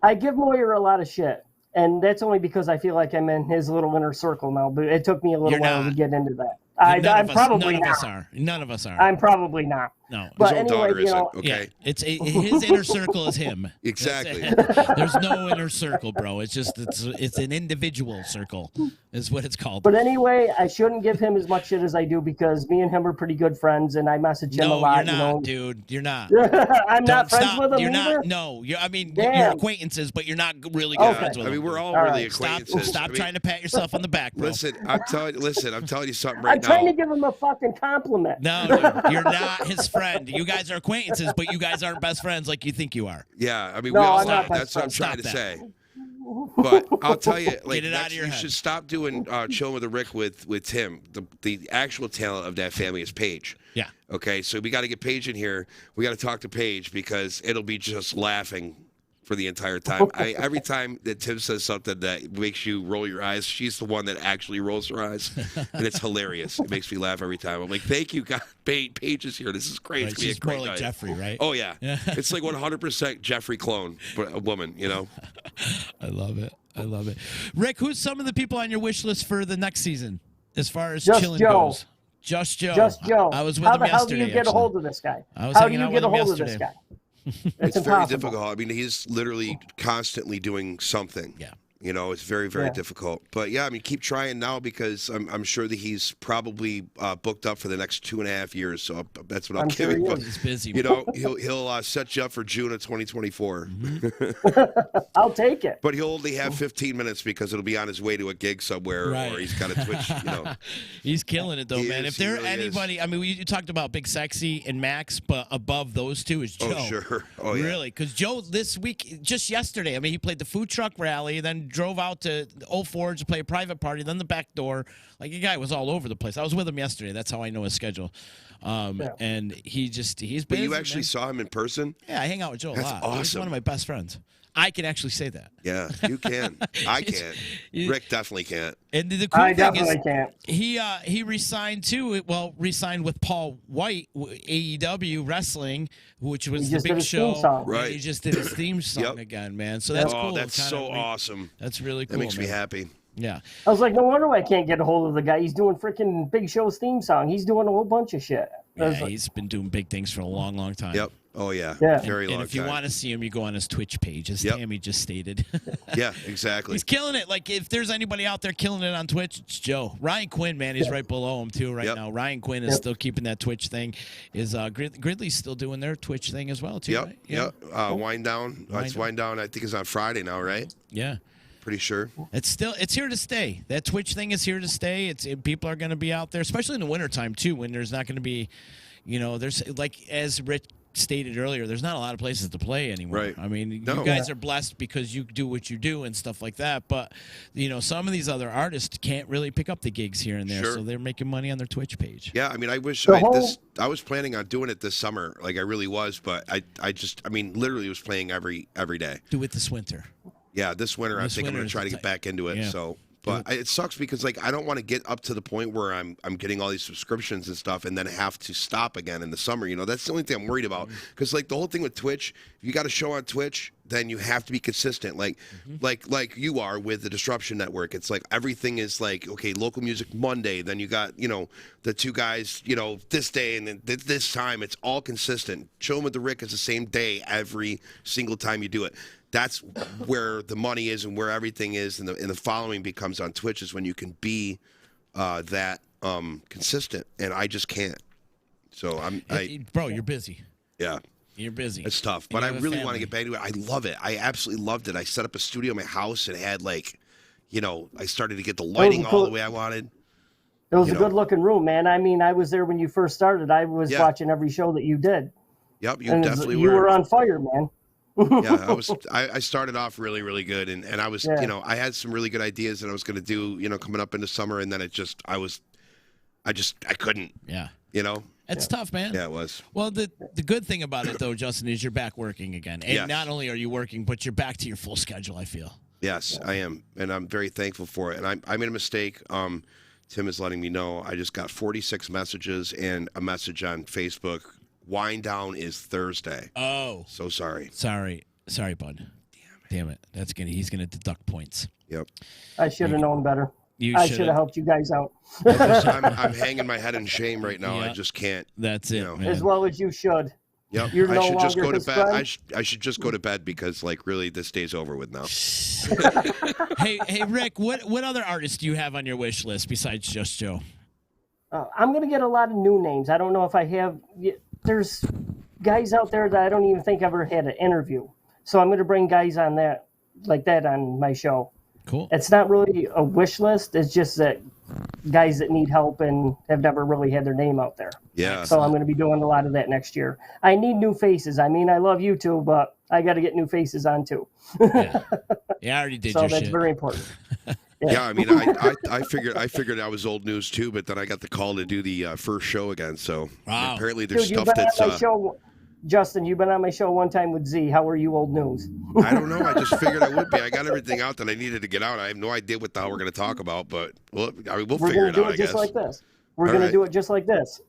I give Moyer a lot of shit, and that's only because I feel like I'm in his little inner circle now. But it took me a little You're while not. to get into that. None I'm of us- probably none of us not. are. None of us are. I'm probably not. No. But His own anyway, daughter you isn't. know, Okay. Yeah, his inner circle is him. Exactly. There's no inner circle, bro. It's an individual circle, is what it's called. But anyway, I shouldn't give him as much shit as I do because me and him are pretty good friends, and I message him a No, lot. you're not, dude. You're not. I'm not Don't friends stop. with him You're either. not. No. You're Damn. acquaintances, but you're not really good Okay. friends with I mean, them. we're all All really right. acquaintances. Stop I mean, trying to pat yourself on the back, bro. Listen, I'm telling you something right I'm trying to now. give him a fucking compliment. No, dude, you're not his friend. You guys are acquaintances, but you guys aren't best friends like you think you are. Yeah, I mean, No, we all I'm not are. That's what I'm best trying to friends. say. But I'll tell you, like, it out of your you head. should stop doing Chillin' with the Rick with Tim. The actual talent of that family is Paige. Yeah. Okay, so we got to get Paige in here. We got to talk to Paige because it'll be just laughing for the entire time. Every time that Tim says something that makes you roll your eyes, she's the one that actually rolls her eyes, and it's hilarious. It makes me laugh every time. I'm like, thank you, God. Paige is here. This is great. Right, It's gonna be a she's great more like night. Jeffrey, right? Oh yeah, it's like 100% Jeffrey clone, but a woman. I love it. I love it. Rick, who's some of the people on your wish list for the next season as far as Just Chillin Joe. goes? Just Joe. Just Joe. I was with him yesterday. How do you get a actually. hold of this guy? I was How do hanging you out get with a him hold of this yesterday. guy? It's impossible. very difficult. I mean, he's literally constantly doing something. Yeah. You know, it's very, very difficult. But yeah, I mean, keep trying now because I'm sure that he's probably booked up for the next 2.5 years. So that's what I'll give him. But, He's busy. you know, he'll set you up for June of 2024. I'll take it. But he'll only have 15 minutes because it'll be on his way to a gig somewhere, Right. or he's got a Twitch. You know, He's killing it though, He man. is, If there he really anybody, I mean, you talked about Big Sexy and Max, but above those two is Joe. Oh, sure. Oh, yeah. Really? Because Joe this week, just yesterday, I mean, he played the food truck rally, then drove out to Old Forge to play a private party, then the back door. Like, the guy was all over the place. I was with him yesterday. That's how I know his schedule. And he's busy. But you actually man. saw him in person? Yeah, I hang out with Joe a That's lot. He's awesome. one of my best friends. I can actually say that. Yeah, you can. I can't. Rick definitely can't. And the cool I thing is, definitely can't. he re-signed too. Well, re-signed with Paul White, AEW Wrestling, which was He the just big did his show. theme song. And Right. he just did his theme song Yep. again, man. So that's cool. That's Kinda so awesome. That's really cool. That makes me man. happy. Yeah. I was like, no wonder I can't get a hold of the guy. He's doing freaking Big Show's theme song. He's doing a whole bunch of shit. I Yeah, was like, he's been doing big things for a long, long time. Yep. Oh, yeah. Yeah. Very And long if you time. want to see him, you go on his Twitch page, as Yep. Tammy just stated. Yeah, exactly. He's killing it. Like, if there's anybody out there killing it on Twitch, it's Joe. Ryan Quinn, man, he's right below him, too, right Yep. now. Ryan Quinn is still keeping that Twitch thing. Is Gridley's still doing their Twitch thing as well, too, Yep. right? Yep. Wind Down. It's Wind Down, I think, is on Friday now, right? Yeah. Pretty sure. It's here to stay. That Twitch thing is here to stay. People are going to be out there, especially in the wintertime, too, when there's not going to be, there's, like, as Rich stated earlier, there's not a lot of places to play anymore. Right. I mean, No. you guys are blessed because you do what you do and stuff like that. But, some of these other artists can't really pick up the gigs here and there. Sure. So they're making money on their Twitch page. Yeah, I mean, I wish I was planning on doing it this summer, like I really was, but I mean, literally was playing every day. Do it this winter. Yeah, this winter I This think I'm winter going to is try the to get time. back into it. Yeah. So, but it sucks because like I don't want to get up to the point where I'm getting all these subscriptions and stuff and then have to stop again in the summer. That's the only thing I'm worried about because like the whole thing with Twitch, if you got a show on Twitch, then you have to be consistent. Like you are with the Disruption Network. It's like everything is like okay, local music Monday. Then you got the two guys this day and then this time. It's all consistent. Chillin with the Rick is the same day every single time you do it. That's where the money is and where everything is, and the following becomes on Twitch is when you can be that consistent, and I just can't. So Bro, you're busy. Yeah, You're busy. it's tough, but I really want to get back to it. I love it. I absolutely loved it. I set up a studio in my house and had like, I started to get the lighting all the way I wanted. it was a good looking room, man. I mean, I was there when you first started. I was watching every show that you did. Yep, you And definitely you were. were on fire, man. Yeah, I started off really, really good, and I was, I had some really good ideas that I was going to do, coming up into summer, and then I couldn't. Yeah. It's tough, man. Yeah, it was. Well, the good thing about it, though, Justin, is you're back working again. And Yes. not only are you working, but you're back to your full schedule, I feel. Yes, I am, and I'm very thankful for it. And I made a mistake. Tim is letting me know. I just got 46 messages and a message on Facebook. Wind Down is Thursday. Oh. So sorry. Sorry, bud. Damn it. He's gonna deduct points. Yep. I should have known better. You I should have helped you guys out. I'm hanging my head in shame right now. Yeah. I just can't. That's it, man. As well as you should. Yep. You're I no should just longer go to his bed. friend? I should just go to bed because like really this day's over with now. Hey, Rick. What other artists do you have on your wish list besides Just Joe? I'm going to get a lot of new names. I don't know if I have. There's guys out there that I don't even think ever had an interview. So I'm going to bring guys on that, like that, on my show. Cool. It's not really a wish list. It's just that guys that need help and have never really had their name out there. Yeah. So I'm going to be doing a lot of that next year. I need new faces. I mean, I love you too, but I got to get new faces on too. Yeah, I already did So your that's shit. very important. Yeah, I mean, I figured I was old news too, but then I got the call to do the first show again. So Wow. apparently there's Dude, you've stuff been that's. on my show, Justin. You've been on my show one time with Z. How are you, old news? I don't know. I just figured I would be. I got everything out that I needed to get out. I have no idea what the hell we're going to talk about, but we'll We're figure going it to do out. it I just guess. like this. We're All going right. to do it just like this.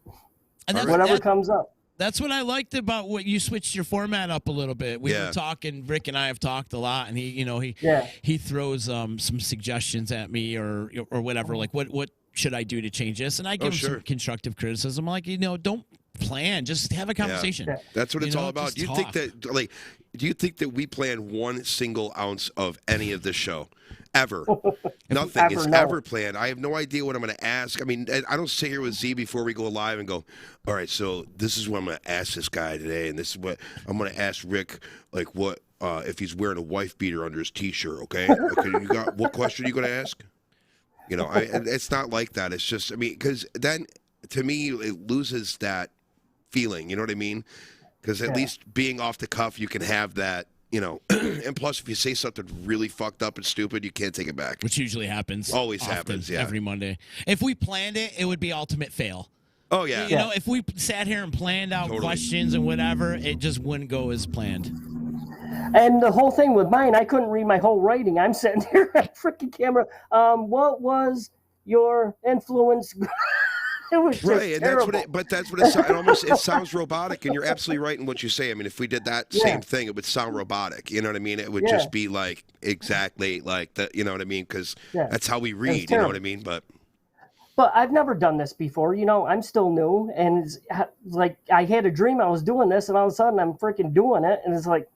And Whatever that, comes up. That's what I liked about what you switched your format up a little bit. We Yeah. were talking. Rick and I have talked a lot, and he throws some suggestions at me or whatever. Like what should I do to change this? And I give him some constructive criticism. Like don't plan, just have a conversation. Yeah. That's what it's all about. Just Do you talk. think that we plan 1 single ounce of any of this show? Ever. Nothing ever, is no. ever planned. I have no idea what I'm going to ask. I mean, I don't sit here with Z before we go live and go, all right, so this is what I'm going to ask this guy today, and this is what I'm going to ask Rick, like what if he's wearing a wife beater under his T-shirt, okay? What question are you going to ask? It's not like that. It's just, because then, to me, it loses that feeling, you know what I mean? Because at least being off the cuff, you can have that, and plus, if you say something really fucked up and stupid, you can't take it back. Which usually happens. Always often, happens, yeah. Every Monday. If we planned it, it would be ultimate fail. Oh, yeah. You know, if we sat here and planned out questions and whatever, it just wouldn't go as planned. And the whole thing with mine, I couldn't read my whole writing. I'm sitting here at freaking camera. What was your influence? It was just right, and terrible. that's what it sounds. It sounds robotic, and you're absolutely right in what you say. I mean, if we did that same thing, it would sound robotic. You know what I mean? It would just be like exactly like that. You know what I mean? Because that's how we read. You know what I mean? But I've never done this before. I'm still new, and it's like I had a dream I was doing this, and all of a sudden I'm freaking doing it, and it's like,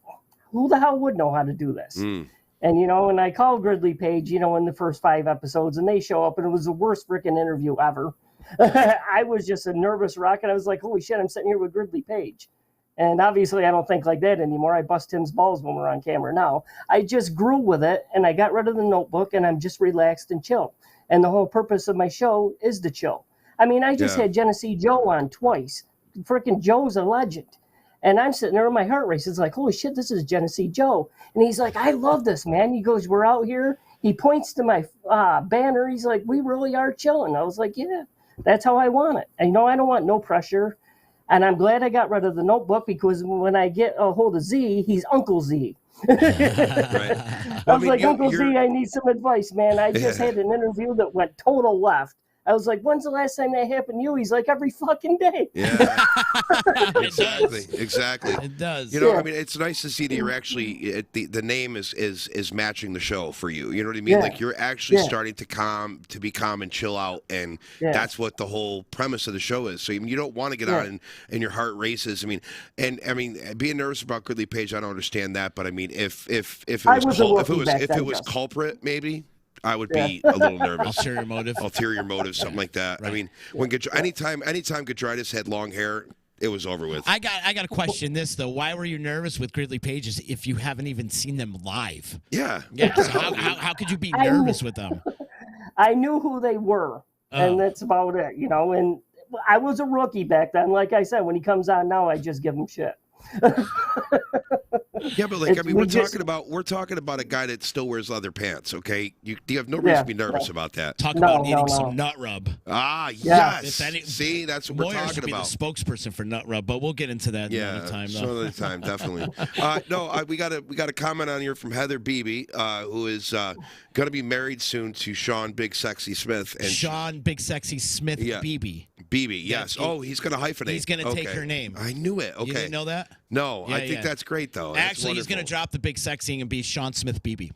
who the hell would know how to do this? And and I called Gridley Page, in the first 5 episodes, and they show up, and it was the worst freaking interview ever. I was just a nervous wreck, and I was like, holy shit, I'm sitting here with Gridley Page. And obviously I don't think like that anymore. I bust Tim's balls when we're on camera now. I just grew with it, and I got rid of the notebook, and I'm just relaxed and chill. And the whole purpose of my show is to chill. I mean, I just had Genesee Joe on twice. Freaking Joe's a legend. And I'm sitting there, my heart races. It's like, holy shit, this is Genesee Joe. And he's like, I love this, man. He goes, we're out here. He points to my banner. He's like, we really are chilling. I was like, yeah. That's how I want it. And I don't want no pressure. And I'm glad I got rid of the notebook, because when I get a hold of Z, he's Uncle Z. right. I was like, Uncle Z, I need some advice, man. I just had an interview that went total left. I was like, when's the last time that happened to you? He's like, every fucking day. Yeah, exactly. It does. I mean, it's nice to see that you're actually the name is matching the show for you. You know what I mean? Yeah. Like you're actually starting to be calm and chill out, and that's what the whole premise of the show is. So you don't want to get on and your heart races. I mean, being nervous about Gridley Page, I don't understand that. But I mean, if it was culprit, maybe. I would be a little nervous. Ulterior motive, something like that. Right. I mean, when anytime Gudritis had long hair, it was over with. I got to question this though. Why were you nervous with Gridley Page if you haven't even seen them live? Yeah. So how could you be nervous with them? I knew who they were, and that's about it. And I was a rookie back then. Like I said, when he comes on now, I just give him shit. Yeah, but we're talking about a guy that still wears leather pants. Okay, you have no reason to be nervous about that. Talk about needing some nut rub. Ah, yes. See, that's what we're Moyer talking should be about. the spokesperson for nut rub, but we'll get into that another time. Some other time, definitely. We got a comment on here from Heather Beebe, who is going to be married soon to Sean Big Sexy Smith. And Sean Big Sexy Smith Beebe. Beebe, yes. He's going to hyphenate. He's going to take her name. I knew it. Okay. You didn't know that? No, I think that's great, though. Actually, he's going to drop the Big Sexy and be Sean Smith Beebe.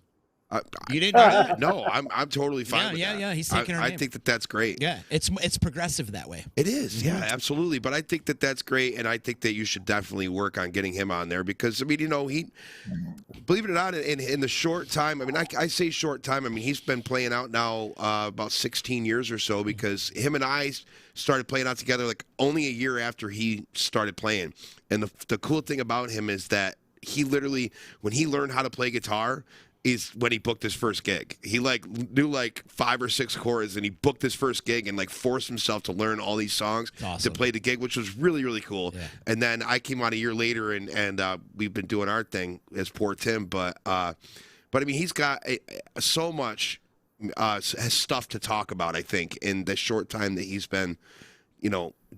You didn't know that? No, I'm totally fine with that. Yeah, he's taking her name. I think that's great. Yeah, it's progressive that way. It is, yeah, absolutely. But I think that's great, and I think that you should definitely work on getting him on there because, I mean, he, believe it or not, in the short time, I mean, I say short time, I mean, he's been playing out now about 16 years or so because him and I started playing out together like only a year after he started playing. And the cool thing about him is that he literally, when he learned how to play guitar, is when he booked his first gig. He knew 5 or 6 chords, and he booked his first gig and forced himself to learn all these songs to play the gig, which was really, really cool. Yeah. And then I came on a year later, and we've been doing our thing as poor Tim. But I mean, he's got so much stuff to talk about. I think in the short time that he's been,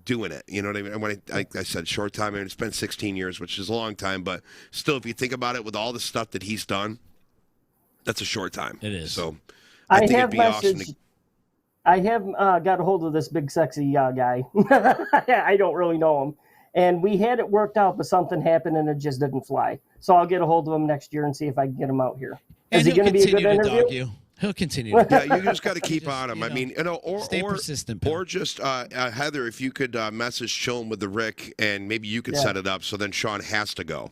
doing it. You know what I mean? And when I said short time, I mean, it's been 16 years, which is a long time, but still, if you think about it, with all the stuff that he's done. That's a short time. It is. So I think it'd be awesome I have got a hold of this Big Sexy guy. I don't really know him. And we had it worked out, but something happened and it just didn't fly. So I'll get a hold of him next year and see if I can get him out here. Is he going to be a good interview? He'll continue. Yeah, you just got to keep on him. I mean, or stay persistent, pal. or just Heather, if you could message Chillin with the Rick, and maybe you could set it up so then Sean has to go.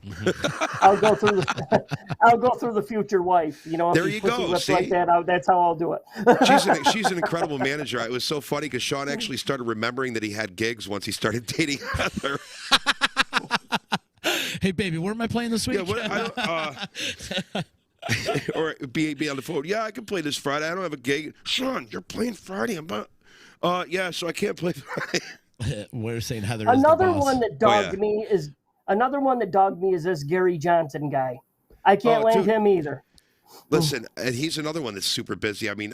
I'll go through the I'll go through the future wife. You know, if there you go. See? Like that, that's how I'll do it. She's an incredible manager. It was so funny because Sean actually started remembering that he had gigs once he started dating Heather. Hey, baby, where am I playing this week? Yeah, or be on the phone. Yeah, I can play this Friday. I don't have a gig. Sean, you're playing Friday. Yeah, so I can't play Friday. We're saying Heather. Another is the boss. one that dogged me is this Gary Johnson guy. I can't land him either. Listen, and he's another one that's super busy. I mean,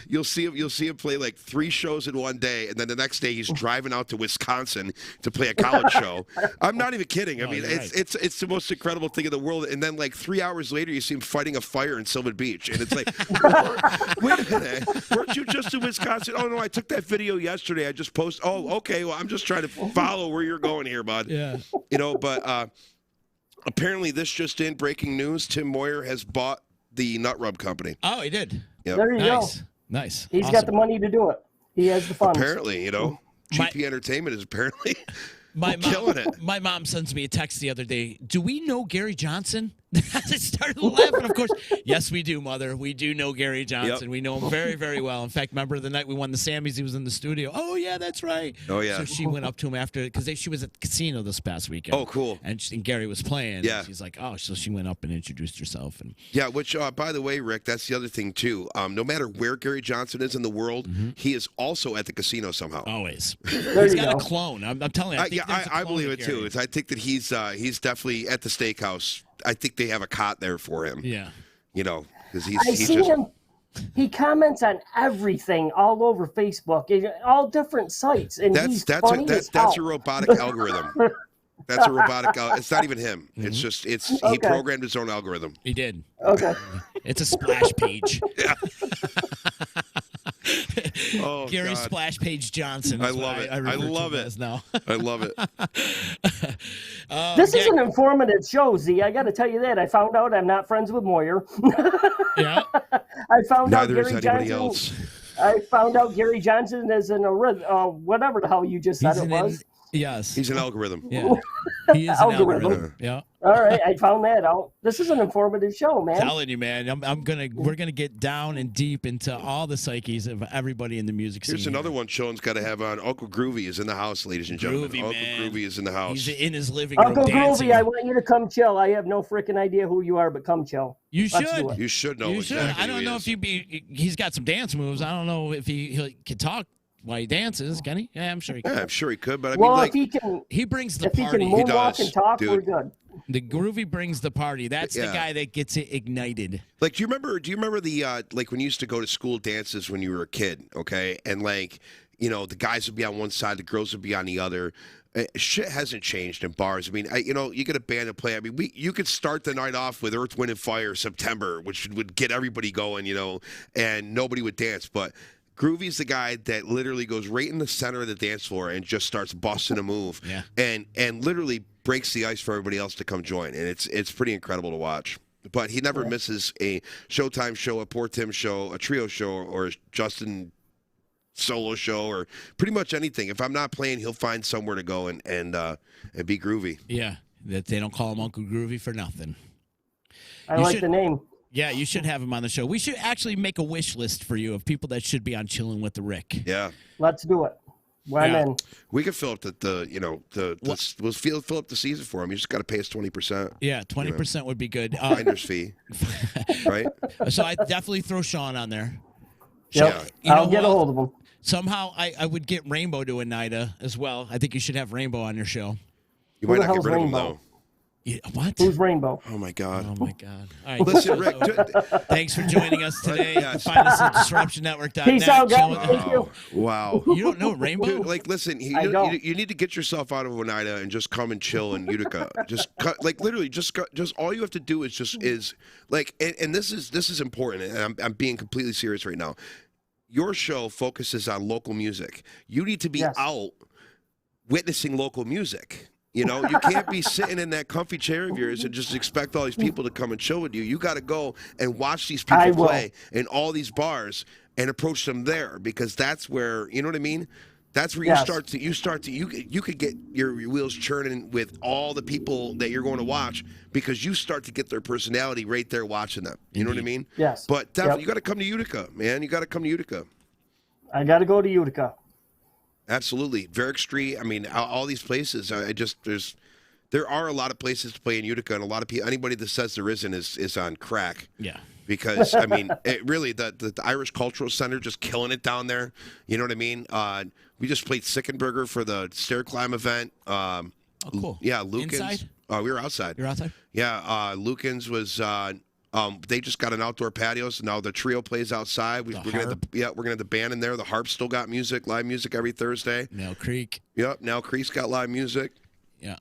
you'll see him play like 3 shows in one day, and then the next day he's driving out to Wisconsin to play a college show. I'm not even kidding. I mean, it's the most incredible thing in the world. And then like 3 hours later, you see him fighting a fire in Sylvan Beach, and it's like, wait a minute, weren't you just in Wisconsin? Oh no, I took that video yesterday. I just posted. Oh, okay. Well, I'm just trying to follow where you're going here, bud. Yeah. You know, but. Apparently, this just in, breaking news, Tim Moyer has bought the Nut Rub Company. Oh, he did? Yep. There you go. Nice. He's got the money to do it. He has the funds. Apparently, you know, GP Entertainment is apparently killing it. My mom sends me a text the other day. Do we know Gary Johnson? I started laughing, of course. Yes, we do, Mother. We do know Gary Johnson. Yep. We know him very, very well. In fact, remember the night we won the Sammys, he was in the studio. Oh, yeah, that's right. Oh, yeah. So she went up to him after, because she was at the casino this past weekend. Oh, cool. And Gary was playing. Yeah. And she's like, oh, so she went up and introduced herself. And yeah, which, by the way, Rick, that's the other thing, too. No matter where Gary Johnson is in the world, he is also at the casino somehow. Always. He's got a clone. I'm telling you. I believe it, too. I think that he's definitely at the steakhouse. I think they have a cot there for him. Yeah. You know, because him. He comments on everything all over Facebook, all different sites, and that's a robotic algorithm. That's a robotic. It's not even him. It's just he programmed his own algorithm. He did. Okay. It's a splash page. Yeah. Oh, Gary God. Splash Page Johnson. I love it. I love it. Now. I love it. This is an informative show, Z. I got to tell you that. I found out I'm not friends with Moyer. Yeah. I found Neither out is Gary anybody Johnson. Else. I found out Gary Johnson is whatever the hell you just said it was. Yes. He's an algorithm. Yeah. He is an algorithm. Yeah. All right, I found that out. This is an informative show, man. I'm telling you, man. We're gonna get down and deep into all the psyches of everybody in the music scene. Here's another one Chillin's got to have on. Uncle Groovy is in the house, ladies and gentlemen. Uncle Groovy is in the house. He's in his living room Uncle dancing. Groovy, I want you to come chill. I have no freaking idea who you are, but come chill. You should. You should know. You should. I don't know if he's got some dance moves. I don't know if he can talk while he dances. Can he? Yeah, I'm sure he can. Yeah, I'm sure he could. But I mean, if he can, he brings the party. If he can moonwalk and talk, dude. We're good. The Groovy brings the party. That's the guy that gets it ignited. Like, do you remember the like when you used to go to school dances when you were a kid? Okay, and like, you know, the guys would be on one side, the girls would be on the other. Shit hasn't changed in bars. I mean, you get a band to play. I mean, you could start the night off with Earth, Wind, and Fire, September, which would get everybody going, you know, and nobody would dance. But Groovy's the guy that literally goes right in the center of the dance floor and just starts busting a move, and literally breaks the ice for everybody else to come join, and it's pretty incredible to watch. But he never misses a Showtime show, a Poor Tim show, a trio show, or a Justin solo show, or pretty much anything. If I'm not playing, he'll find somewhere to go and be groovy. Yeah, that they don't call him Uncle Groovy for nothing. I like the name. Yeah, you should have him on the show. We should actually make a wish list for you of people that should be on Chillin' with the Rick. Yeah, let's do it. I'm in. We could fill up we'll fill up the season for him. You just got to pay us 20%. Yeah, 20% would be good. Finder's fee, right? So I definitely throw Sean on there. Yep. I'll get a hold of him. Somehow I would get Rainbow to a NIDA as well. I think you should have Rainbow on your show. You might not get rid of him though. Yeah, what? Who's Rainbow? Oh my God. Oh my God. All right. Listen, Rick. Thanks for joining us today. Find us at DisruptionNetwork.net. Peace out, guys. Thank you. Wow. You don't know Rainbow? Dude, like, listen, you need to get yourself out of Oneida and just come and chill in Utica. Just literally, just all you have to do is like, and this is important, and I'm being completely serious right now. Your show focuses on local music. You need to be out witnessing local music. You know, you can't be sitting in that comfy chair of yours and just expect all these people to come and chill with you. You got to go and watch these people play in all these bars and approach them there, because that's where, you know what I mean? That's where you could get your wheels churning with all the people that you're going to watch, because you start to get their personality right there watching them. You know what I mean? Yes. But definitely, you got to come to Utica, man. You got to come to Utica. I got to go to Utica. Absolutely. Varick Street. I mean, all these places. There are a lot of places to play in Utica, and a lot of people. Anybody that says there isn't is on crack. Yeah. Because I mean, the Irish Cultural Center just killing it down there. You know what I mean? We just played Sickenburger for the stair climb event. Oh, cool. Yeah, Lucan's. Inside? We were outside. You're outside? Yeah, Lucan's was. They just got an outdoor patio, so now the trio plays outside. We're gonna have the band in there. The Harp still got music, live music every Thursday. Nell Creek. Yep, Nell Creek's got live music. Yeah.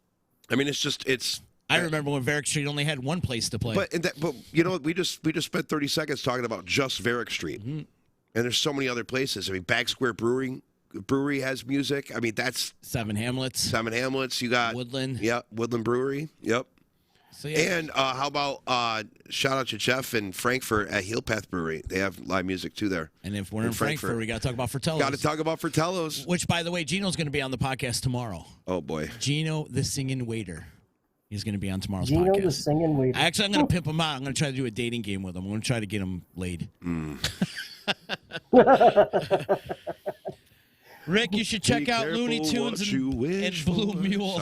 I mean, it's. I remember when Varick Street only had one place to play. But you know, we just spent 30 seconds talking about just Varick Street, and there's so many other places. I mean, Back Square Brewery has music. I mean, that's Seven Hamlets. You got Woodland. Yeah, Woodland Brewery. Yep. So, yeah. And how about shout out to Jeff and Frankfurt at Heel Path Brewery? They have live music too there. And if we're in Frankfurt, we got to talk about Fratello's. Got to talk about Fratello's. Which, by the way, Gino's going to be on the podcast tomorrow. Oh boy, Gino the Singing Waiter. He's going to be on tomorrow's Gino podcast. the Singing Waiter. Actually, I'm going to pimp him out. I'm going to try to do a dating game with him. I'm going to try to get him laid. Rick, you should check out Looney Tunes and Blue Mule.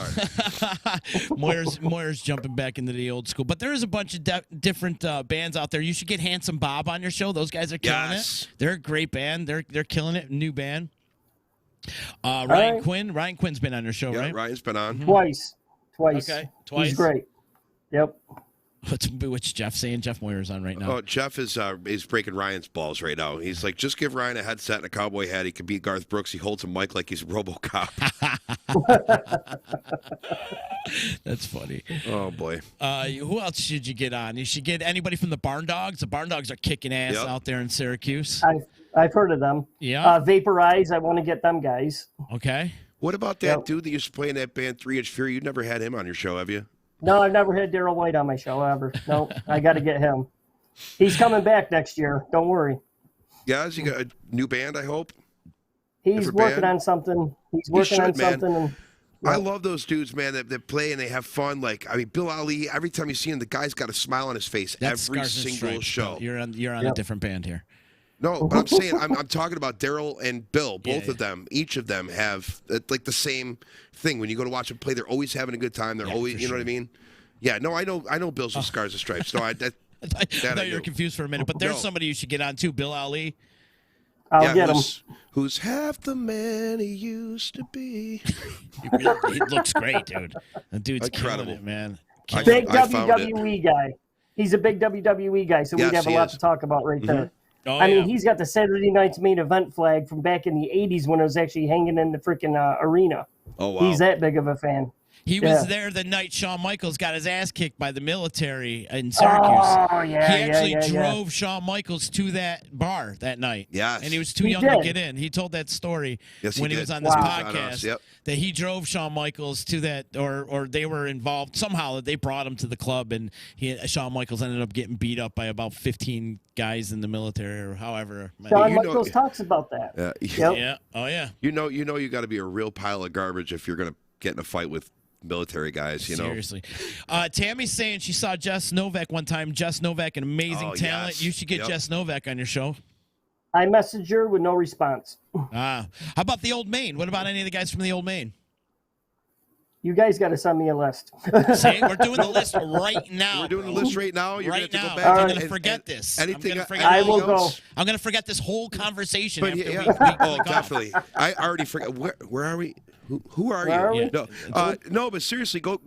Moyer's jumping back into the old school. But there is a bunch of different bands out there. You should get Handsome Bob on your show. Those guys are killing it. They're a great band. They're killing it. New band. Ryan Quinn. Ryan Quinn's been on your show, right? Ryan's been on. Twice. Okay, twice. He's great. Yep. What's Jeff saying? Jeff Moyer's on right now. Oh, Jeff is breaking Ryan's balls right now. He's like, just give Ryan a headset and a cowboy hat. He could beat Garth Brooks. He holds a mic like he's RoboCop. That's funny. Oh boy. Who else should you get on? You should get anybody from the Barn Dogs. The Barn Dogs are kicking ass out there in Syracuse. I've heard of them. Yeah. Vaporize. I want to get them guys. Okay. What about that dude that used to play in that band 3 Inch Fury? You never had him on your show, have you? No, I've never had Daryl White on my show ever. No, I got to get him. He's coming back next year. Don't worry. Yeah, has he got a new band, I hope? He's working on something. He's working on something. And, I love those dudes, man, that play and they have fun. Like, I mean, Bill Ali, every time you see him, the guy's got a smile on his face every single show. You're on a different band here. No, but I'm saying I'm talking about Daryl and Bill. Both of them, each of them have like the same thing. When you go to watch them play, they're always having a good time. They're always, you know what I mean? Yeah. No, I know Bill's with Scars and Stripes. No, I thought you were confused for a minute, but there's somebody you should get on too. Bill Ali. I'll get him. Who's half the man he used to be? He looks great, dude. The dude's incredible, killing it, man. Big WWE guy. He's a big WWE guy, so we'd have a lot to talk about right there. Oh, I mean, he's got the Saturday Night's Main Event flag from back in the 80s when it was actually hanging in the freaking arena. Oh, wow. He's that big of a fan. He was there the night Shawn Michaels got his ass kicked by the military in Syracuse. Oh, yeah, he actually drove Shawn Michaels to that bar that night. Yes. And he was too young to get in. He told that story when he was on this podcast. That he drove Shawn Michaels to that, or they were involved somehow. That they brought him to the club, and Shawn Michaels ended up getting beat up by about 15 guys in the military, or however. Shawn Michaels talks about that. Yeah. Oh yeah. You got to be a real pile of garbage if you're going to get in a fight with military guys, you know. Seriously. Tammy's saying she saw Jess Novak one time. Jess Novak, an amazing talent. You should get Jess Novak on your show. I messaged her with no response. How about the Old Main? What about any of the guys from the Old Main? You guys got to send me a list. See, we're doing the list right now. We're doing the list right now. You're right going to now. go back. I'm going to forget this. Anything? I will go. I'm going to forget this whole conversation. But definitely. I already forgot. Where are we? Who are you? No, but seriously, go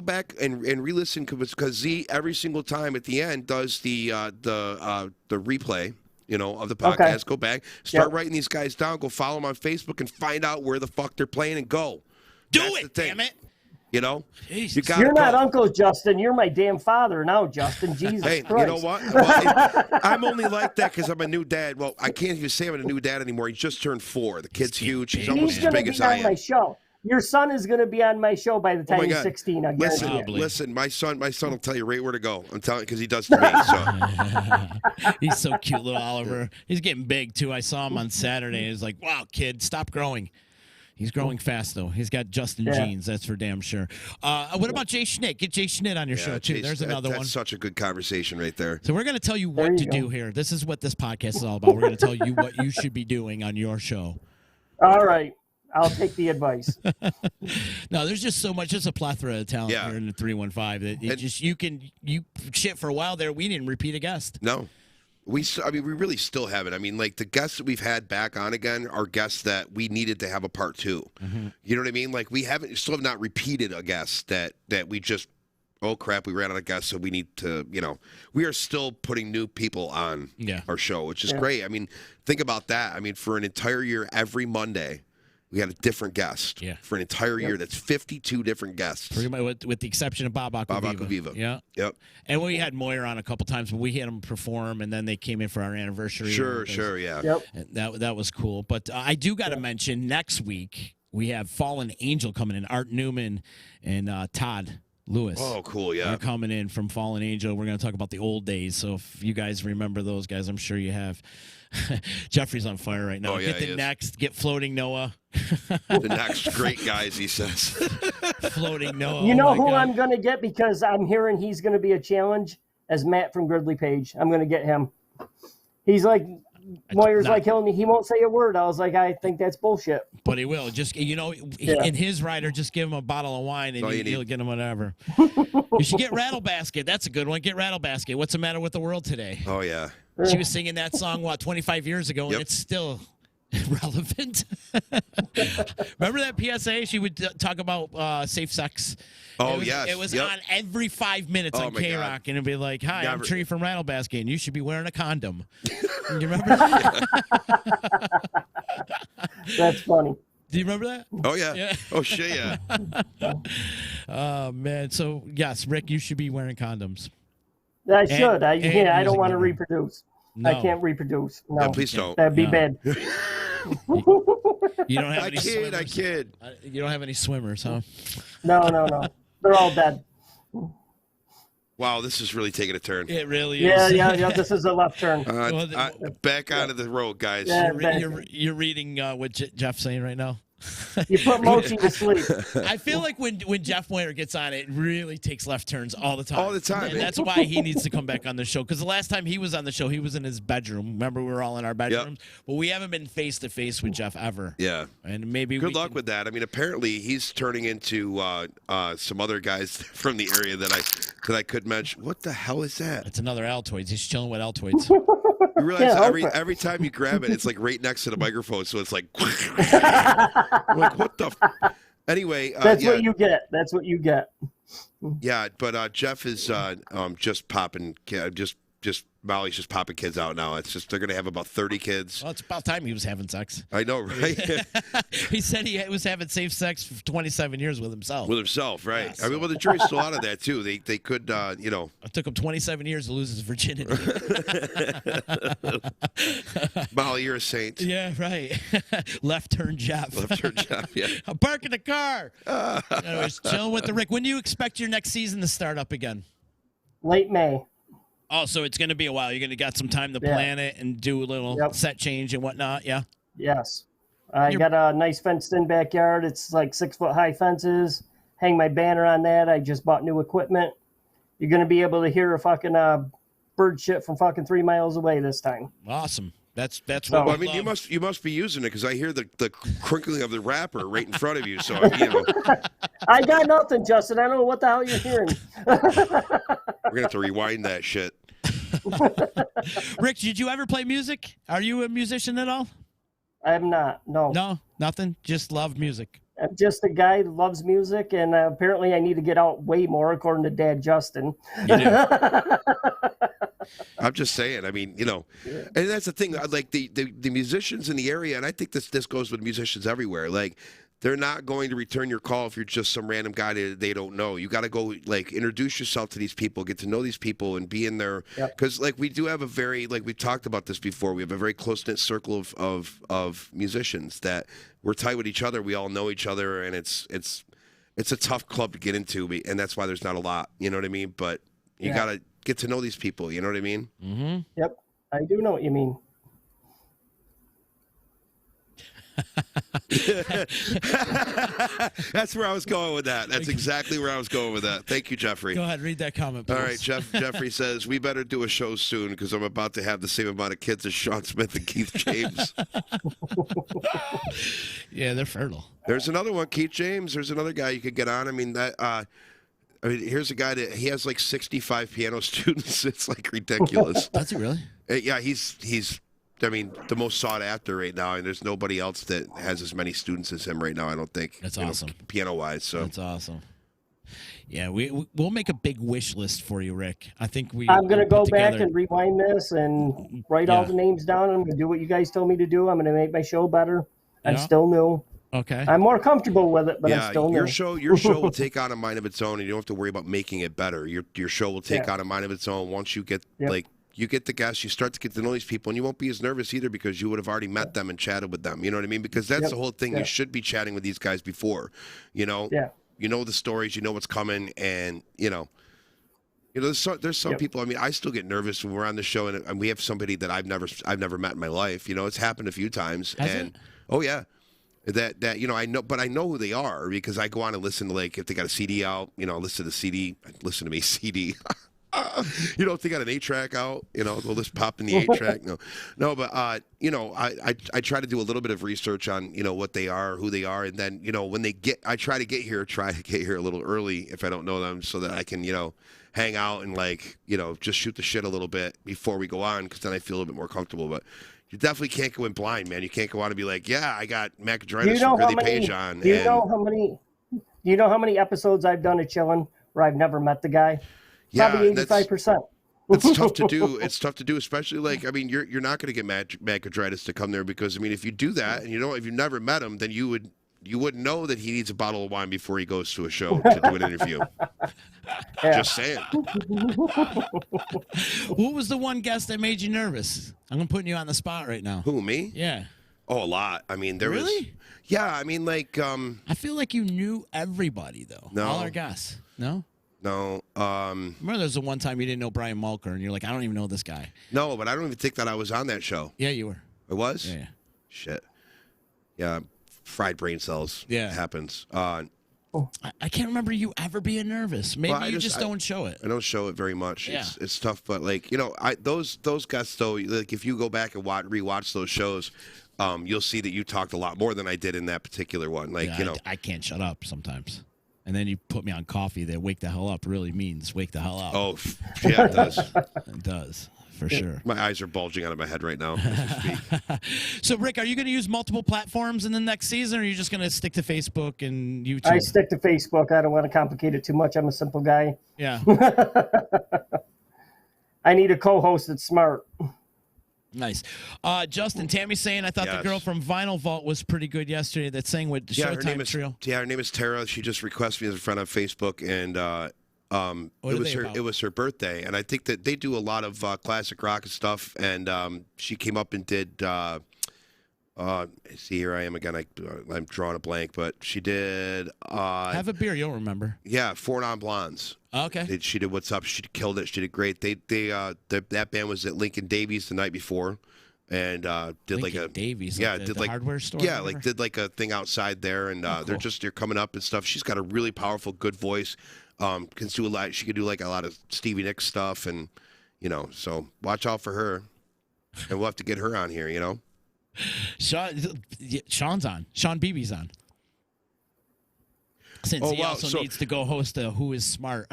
back and re-listen because Z every single time at the end does the replay. You know, of the podcast. Okay. Go back, start writing these guys down. Go follow them on Facebook and find out where the fuck they're playing and go. Damn it! You know, you're not Uncle Justin. You're my damn father now, Justin. Jesus Christ. You know what? Well, I'm only like that because I'm a new dad. Well, I can't even say I'm a new dad anymore. He just turned 4. The kid's huge. He's almost as big as I am. My show. Your son is going to be on my show by the time he's 16. I guess. Listen, my son will tell you right where to go. I'm telling you because he does to me. So He's so cute, little Oliver. He's getting big too. I saw him on Saturday. He's like, "Wow, kid, stop growing." He's growing fast though. He's got Justin genes, that's for damn sure. What about Jay Schnitt? Get Jay Schnitt on your show too. There's another one. That's such a good conversation right there. So we're going to tell you what to do here. This is what this podcast is all about. We're going to tell you what you should be doing on your show. All right. I'll take the advice. No, there's just so much. There's a plethora of talent here in the 315 that you shit for a while there. We didn't repeat a guest. No. We really still haven't. I mean, like the guests that we've had back on again are guests that we needed to have a part 2. Mm-hmm. You know what I mean? Like we still have not repeated a guest that we just, oh crap, we ran out of guests, so we need to, we are still putting new people on our show, which is great. I mean, think about that. I mean, for an entire year, every Monday, we had a different guest for an entire year. That's 52 different guests. Pretty much, with the exception of Bob Aquaviva. Yeah. Yep. And we had Moyer on a couple times, but we had them perform, and then they came in for our anniversary. Sure, yeah. Yep. And that was cool. But I do got to mention, next week, we have Fallen Angel coming in. Art Newman and Todd Lewis. Oh, cool, yeah. They're coming in from Fallen Angel. We're going to talk about the old days. So if you guys remember those guys, I'm sure you have. Jeffrey's on fire right now. Oh, yeah, get Floating Noah. The next great guys, he says. Floating Noah. You know who I'm going to get because I'm hearing he's going to be a challenge as Matt from Gridley Page. I'm going to get him. He's like, Moyer's like, he won't say a word. I was like, I think that's bullshit. But he will. Just, in his rider, just give him a bottle of wine and he'll get him whatever. You should get Rattle Basket. That's a good one. Get Rattle Basket. What's the matter with the world today? Oh, yeah. She was singing that song, 25 years ago, and it's still relevant. Remember that PSA? She would talk about safe sex. Oh, It was on every 5 minutes on K-Rock, and it'd be like, "Hi, I'm Tree from Rattle Basket, and you should be wearing a condom." You remember that? That's funny. Do you remember that? Oh, yeah. Oh, shit, yeah. Oh, man. So, yes, Rick, you should be wearing condoms. I should. I don't want to reproduce. No. I can't reproduce. No, yeah, please don't. That'd be bad. You don't have any swimmers. I kid. You don't have any swimmers, huh? No. They're all dead. Wow, this is really taking a turn. It really is. Yeah. This is a left turn. Back onto the road, guys. Yeah, you're reading what Jeff's saying right now. You put Mochi to sleep. I feel like when Jeff Moyer gets on, it really takes left turns all the time. All the time. And that's why he needs to come back on the show. Because the last time he was on the show, he was in his bedroom. Remember, we were all in our bedrooms? Yep. But we haven't been face-to-face with Jeff ever. Yeah. And maybe Good luck with that. I mean, apparently he's turning into some other guys from the area that I could mention. What the hell is that? It's another Altoids. He's chilling with Altoids. You realize every time you grab it, it's like right next to the microphone, so it's like, like what the? Anyway, that's what you get. That's what you get. Yeah, but Jeff is just popping, Molly's just popping kids out now. It's just they're gonna have about 30 kids. Well, it's about time he was having sex. I know, right? He said he was having safe sex for 27 years with himself. With himself, right? Yeah, I mean, well, the jury's still out of that too. They could, It took him 27 years to lose his virginity. Molly, you're a saint. Yeah, right. Left turn Jeff. Yeah. I'm parking the car. Anyways, chilling with the Rick. When do you expect your next season to start up again? Late May. Oh, so it's going to be a while. You're going to got some time to plan it and do a little set change and whatnot, yeah? Yes. I got a nice fenced-in backyard. It's like 6-foot-high fences. Hang my banner on that. I just bought new equipment. You're going to be able to hear a fucking bird shit from fucking 3 miles away this time. Awesome. That's what well, I mean, you must be using it because I hear the crinkling of the wrapper right in front of you. So I got nothing, Justin. I don't know what the hell you're hearing. We're gonna have to rewind that shit. Rick, did you ever play music? Are you a musician at all? I am not. No. No, nothing. Just love music. I'm just a guy that loves music, and apparently I need to get out way more, according to Dad Justin. You do. I'm just saying. I mean, and that's the thing. Like the musicians in the area, and I think this goes with musicians everywhere. Like they're not going to return your call if you're just some random guy that they don't know. You got to go, like, introduce yourself to these people, get to know these people, and be in there. Because, like, we do have a very, like, we've talked about this before, we have a very close-knit circle of musicians that we're tight with each other. We all know each other, and it's a tough club to get into, and that's why there's not a lot, you know what I mean? But you got to get to know these people, you know what I mean? Mm-hmm. Yep, I do know what you mean. That's where I was going with that. That's exactly where I was going with that. Thank you, Jeffrey. Go ahead, read that comment, please. All right, Jeffrey says, we better do a show soon because I'm about to have the same amount of kids as Sean Smith and Keith James. Yeah, they're fertile. There's another one, Keith James. There's another guy you could get on. I mean, here's a guy that he has like 65 piano students. It's like ridiculous. Does he really? Yeah, he's I mean, the most sought after right now, and there's nobody else that has as many students as him right now, I don't think. That's awesome. Piano-wise, so. That's awesome. Yeah, we'll make a big wish list for you, Rick. I think I'm going to go back and rewind this and write all the names down. I'm going to do what you guys told me to do. I'm going to make my show better. I'm still new. Okay. I'm more comfortable with it, but I'm still new. Your show will take on a mind of its own, and you don't have to worry about making it better. Your show will take on a mind of its own once you get, you get the guests, you start to get to know these people, and you won't be as nervous either because you would have already met them and chatted with them. You know what I mean? Because that's the whole thing. You should be chatting with these guys before, you know? Yeah. You know the stories, you know what's coming, and, you know, there's some people, I mean, I still get nervous when we're on the show, and we have somebody that I've never met in my life. You know, it's happened a few times. Oh, yeah. That you know, I know, but I know who they are because I go on and listen to, like, if they got a CD out, you know, listen to the CD, listen to me, CD. You know, if they got an 8-track out, you know, they'll just pop in the 8-track. No, but you know, I try to do a little bit of research on, you know, what they are, who they are, and then, you know, when I try to get here a little early if I don't know them, so that I can, you know, hang out and, like, you know, just shoot the shit a little bit before we go on, because then I feel a little bit more comfortable. But you definitely can't go in blind, man. You can't go on and be like, yeah, I got Macadritis from Billy Page on. Do you know how many episodes I've done at Chillin where I've never met the guy? Yeah, probably 85%. It's tough to do. It's tough to do, especially, like, I mean, you're not going to get Macadritis to come there because, I mean, if you do that and, you know, if you've never met him, then you wouldn't know that he needs a bottle of wine before he goes to a show to do an interview. Just saying. Who was the one guest that made you nervous? I'm putting you on the spot right now. Who, me? Yeah. Oh, a lot. I mean, there was. Really? Yeah, I mean, like. I feel like you knew everybody, though. No. All our guests. No? No. Remember there's the one time you didn't know Brian Mulker, and you're like, I don't even know this guy. No, but I don't even think that I was on that show. Yeah, you were. I was? Yeah. Shit. Yeah, fried brain cells. Yeah. Happens. I can't remember you ever being nervous. Maybe you just don't show it. I don't show it very much. Yeah. It's tough, but, like, you know, those guys, though, like, if you go back and rewatch those shows, you'll see that you talked a lot more than I did in that particular one. Like, yeah, you know, I can't shut up sometimes. And then you put me on coffee that wake the hell up really means wake the hell up. Oh, yeah, it does. It does, for sure. My eyes are bulging out of my head right now as we speak. So, Rick, are you going to use multiple platforms in the next season, or are you just going to stick to Facebook and YouTube? I stick to Facebook. I don't want to complicate it too much. I'm a simple guy. Yeah. I need a co-host that's smart. Nice. Justin, Tammy's saying, I thought the girl from Vinyl Vault was pretty good yesterday that sang with the Showtime Trio. Yeah, her name is Tara. She just requested me as a friend on Facebook, and it was her birthday. And I think that they do a lot of classic rock and stuff, and she came up and did see, here I am again. I'm drawing a blank, but she did Have a beer, you'll remember. Yeah, Four Non-Blondes. Okay. She did What's Up. She killed it. She did great. That band was at Lincoln Davies the night before, and did Lincoln Davies, did the hardware store. Yeah, like did like a thing outside there, and cool. they're coming up and stuff. She's got a really powerful, good voice. Can do a lot. She could do like a lot of Stevie Nicks stuff, and, you know, so watch out for her, and we'll have to get her on here. You know, Sean's on. Sean Beebe's on. Since he also needs to go host a Who is Smart.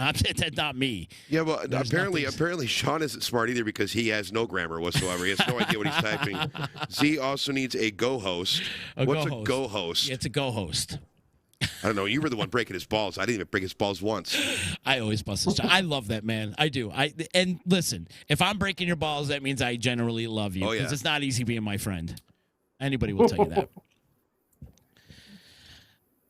Not me. Yeah, well, apparently Sean isn't smart either because he has no grammar whatsoever. He has no idea what he's typing. Z also needs a go host. What's a go host? It's a go host. I don't know. You were the one breaking his balls. I didn't even break his balls once. I always bust his. I love that, man. I do. And listen, if I'm breaking your balls, that means I generally love you. Because it's not easy being my friend. Anybody will tell you that.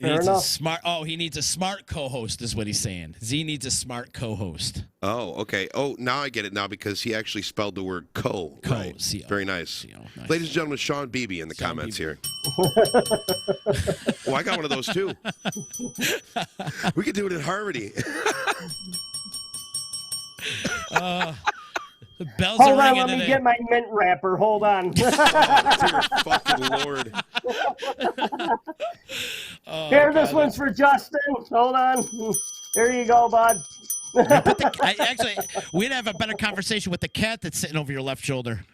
He needs enough. a smart. Oh, he needs a smart co-host, is what he's saying. Z needs a smart co-host. Oh, okay. Oh, now I get it now because he actually spelled the word co. Right. C-O. Very nice. C-O. Nice. Ladies and gentlemen, Sean Beebe in the Sean comments Beebe. here. Oh, I got one of those too. We could do it in harmony. The bells Hold are on, ringing let me today. get my mint wrapper. Hold on. Dear fucking Lord. Here, this one's for Justin. Hold on. There you go, bud. Actually, we'd have a better conversation with the cat that's sitting over your left shoulder.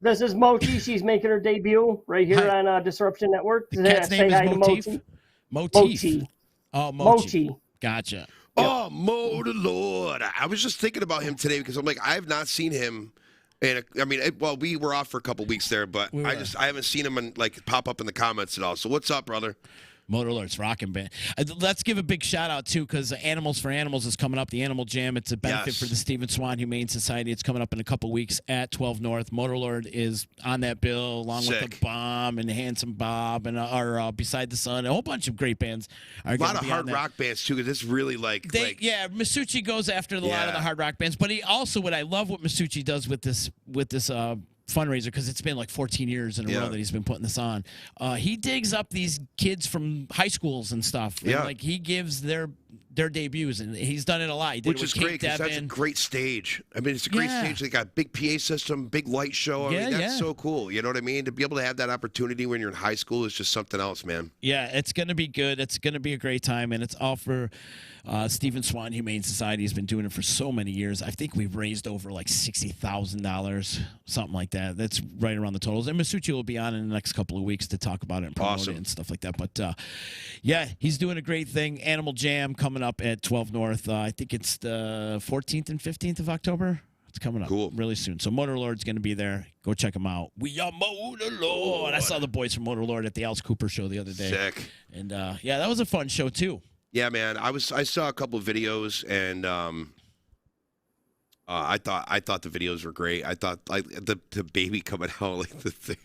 This is Mochi. She's making her debut right here Hi. on Disruption Network. The cat's Say name is hi to Motif. Mochi. Motif. Mochi. Oh, Mochi. Mochi. Gotcha. Oh, Mo the Lord. I was just thinking about him today because I'm like, I have not seen him. And I mean, well, we were off for a couple weeks there, but I haven't seen him pop up in the comments at all. So what's up, brother? Motorlord's rocking band. Let's give a big shout out too, because Animals for Animals is coming up. The Animal Jam. It's a benefit for the Stephen Swan Humane Society. It's coming up in a couple weeks at 12 North. Motorlord is on that bill, along with the Bomb and Handsome Bob and Beside the Sun. A whole bunch of great bands are. A lot of hard rock bands too, because it's really yeah. Masucci goes after a lot of the hard rock bands, but he also what I love what Masucci does with this fundraiser, because it's been like 14 years in a row that he's been putting this on. He digs up these kids from high schools and stuff. And, like, he gives their debuts, and he's done it a lot. He did Which it with is great because that's a great stage. I mean, it's a great stage. They got big PA system, big light show. I mean, that's so cool. You know what I mean? To be able to have that opportunity when you're in high school is just something else, man. Yeah, it's going to be good. It's going to be a great time, and it's all for Stephen Swan Humane Society. Has been doing it for so many years. I think we've raised over like $60,000, something like that. That's right around the totals. And Masucci will be on in the next couple of weeks to talk about it and promote it and stuff like that. But yeah, he's doing a great thing. Animal Jam coming up at 12 North. I think it's the 14th and 15th of October. It's coming up really soon. So Motorlord's going to be there. Go check him out. We are Motorlord. I saw the boys from Motorlord at the Alice Cooper show the other day. Sick. And yeah, that was a fun show too. Yeah, man. I saw a couple of videos, and I thought the videos were great. I thought like the baby coming out, like the thing.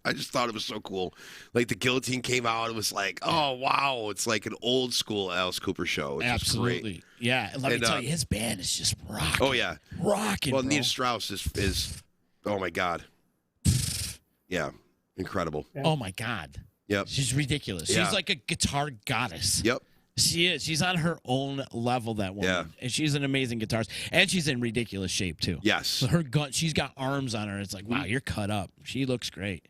I just thought it was so cool. Like the guillotine came out, it was like, oh wow, it's like an old school Alice Cooper show. It's Absolutely, great. Yeah. And let me tell you, his band is just rocking. Oh yeah, rocking. Well, bro. Nina Strauss is, oh my god, yeah, incredible. Oh my god. Yep. She's ridiculous. She's like a guitar goddess. Yep. She is. She's on her own level, that woman. Yeah. And she's an amazing guitarist. And she's in ridiculous shape, too. Yes. So her gun, she's got arms on her. It's like, wow, you're cut up. She looks great.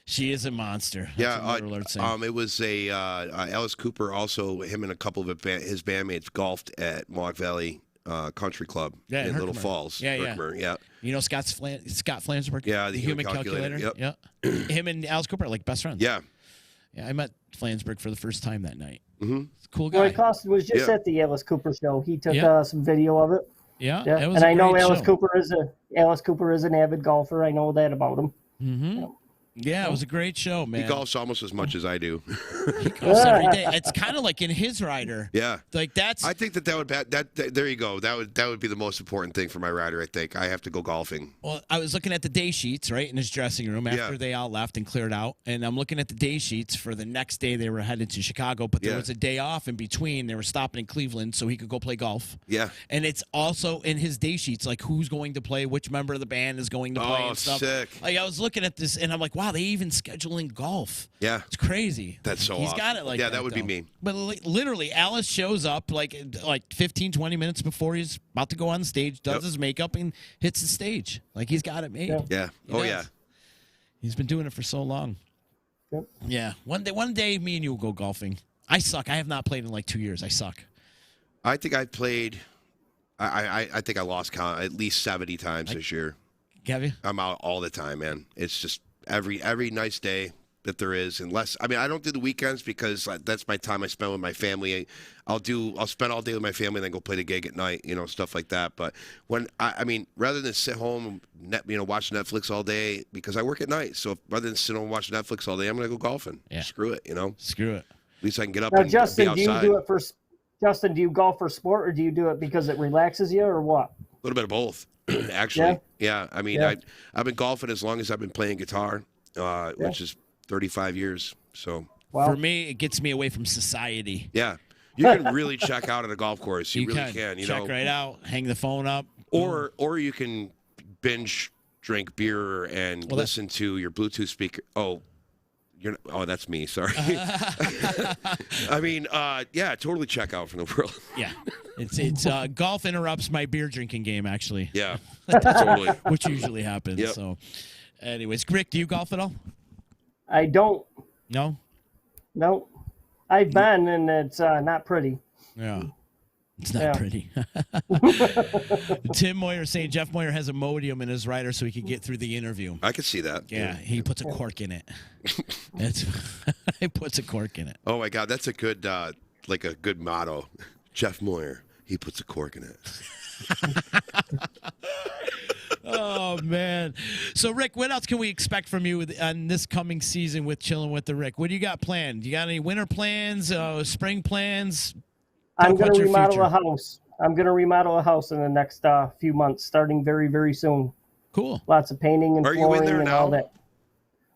She is a monster. That's it was a Alice Cooper, also, him and a couple of his bandmates golfed at Mohawk Valley Country Club in Little Falls. Yeah. You know Scott Flansburgh? Yeah, the Human Calculator. Yep. Yeah. Him and Alice Cooper are like best friends. Yeah. Yeah, I met Flansburgh for the first time that night. Mm-hmm. Cool guy. Roy Costin was just at the Alice Cooper show. He took some video of it. Yeah. It was and I know Alice Cooper is an avid golfer. I know that about him. Mm-hmm. Yeah, it was a great show, man. He golfs almost as much as I do. He golfs every day. It's kind of like in his rider. Yeah, like that's. I think that would there you go. That would be the most important thing for my rider. I think I have to go golfing. Well, I was looking at the day sheets right in his dressing room after they all left and cleared out, and I'm looking at the day sheets for the next day. They were headed to Chicago, but there was a day off in between. They were stopping in Cleveland so he could go play golf. Yeah, and it's also in his day sheets like who's going to play, which member of the band is going to play and stuff. Sick. Like I was looking at this and I'm like, wow, they even schedule golf. Yeah, it's crazy. That's so he's awesome. Got it like that would be me. But literally, Alice shows up like 15, 20 minutes before he's about to go on stage, does his makeup, and hits the stage. Like he's got it made. Yeah. Yeah. He's been doing it for so long. Yep. Yeah. One day, me and you will go golfing. I suck. I have not played in like 2 years. I suck. I think I played. I think I lost count at least 70 times this year. Have you? I'm out all the time, man. It's just every nice day that there is, unless I don't do the weekends because that's my time I spend with my family. I'll spend all day with my family and then go play the gig at night, stuff like that. But when rather than sit home and watch Netflix all day, because I work at night, so rather than sit home and watch Netflix all day, I'm gonna go golfing. Yeah. Screw it, Screw it. At least I can get up now, and Justin, be outside. Do you golf for sport, or do you do it because it relaxes you, or what? A little bit of both. Actually, yeah. I've been golfing as long as I've been playing guitar, which is 35 years. So Well, For me, it gets me away from society. Yeah. You can really check out at a golf course. You really can. You check know, right out, hang the phone up. or you can binge drink beer and listen to your Bluetooth speaker. Oh, that's me. Sorry. I mean, yeah, totally check out from the world. Yeah, it's golf interrupts my beer drinking game, actually. Yeah, totally. Which usually happens. Yep. So, anyways, Rick, do you golf at all? I don't. No. No. I've been, and it's not pretty. Yeah. It's not pretty. Tim Moyer saying Jeff Moyer has a Modium in his rider so he can get through the interview. I can see that. Yeah, he puts a cork in it. He puts a cork in it. Oh my God, that's a good like a good motto. Jeff Moyer, he puts a cork in it. Oh man! So Rick, what else can we expect from you on this coming season with Chillin' with the Rick? What do you got planned? You got any winter plans? Spring plans? I'm going to remodel a house. I'm going to remodel a house in the next few months, starting very, very soon. Cool. Lots of painting and flooring and all that.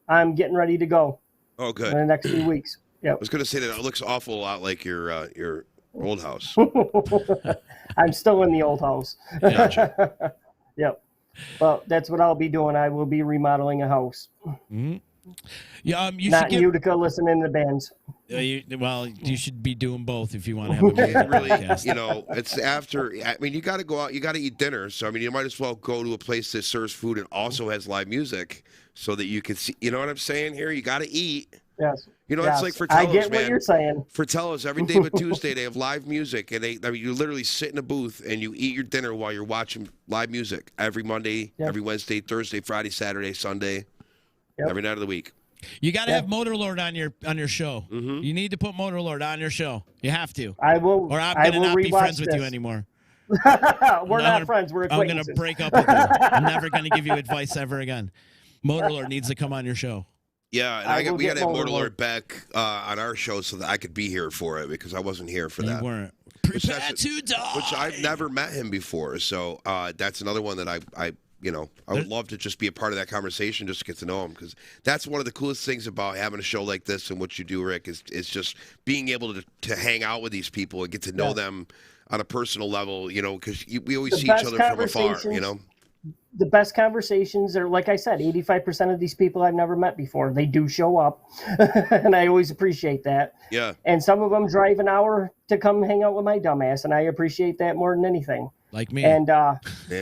I'm getting ready to go. Oh, good. In the next few weeks. Yeah. I was going to say that it looks awful lot like your old house. I'm still in the old house. Gotcha. Yep. Well, that's what I'll be doing. I will be remodeling a house. Mm-hmm. Yeah, you not should in Utica, listening to bands. You should be doing both if you want to have a music really, podcast. you know, it's after. I mean, you got to go out. You got to eat dinner. So I mean, you might as well go to a place that serves food and also has live music, so that you can see. You know what I'm saying here? You got to eat. Yes. You know, yes. it's like Fratello's, I get man. what you're saying. Fratello's, every day but Tuesday, they have live music. And you literally sit in a booth and you eat your dinner while you're watching live music every Monday, every Wednesday, Thursday, Friday, Saturday, Sunday, every night of the week. You got to have Motorlord on your show. Mm-hmm. You need to put Motorlord on your show. You have to. I will. Or I'm going to not be friends with you anymore. We're not friends. We're acquaintances. I'm going to break up with you. I'm never going to give you advice ever again. Motorlord needs to come on your show. Yeah, and we got to have Motorlord back on our show so that I could be here for it because I wasn't here for that. You weren't. Prepare to die. Which I've never met him before, so that's another one that I would love to just be a part of that conversation just to get to know him because that's one of the coolest things about having a show like this and what you do, Rick, is just being able to hang out with these people and get to know them on a personal level, you know, because we always see each other from afar, you know. The best conversations are, like I said, 85% of these people I've never met before. They do show up, and I always appreciate that. Yeah. And some of them drive an hour to come hang out with my dumbass, and I appreciate that more than anything. Like me. And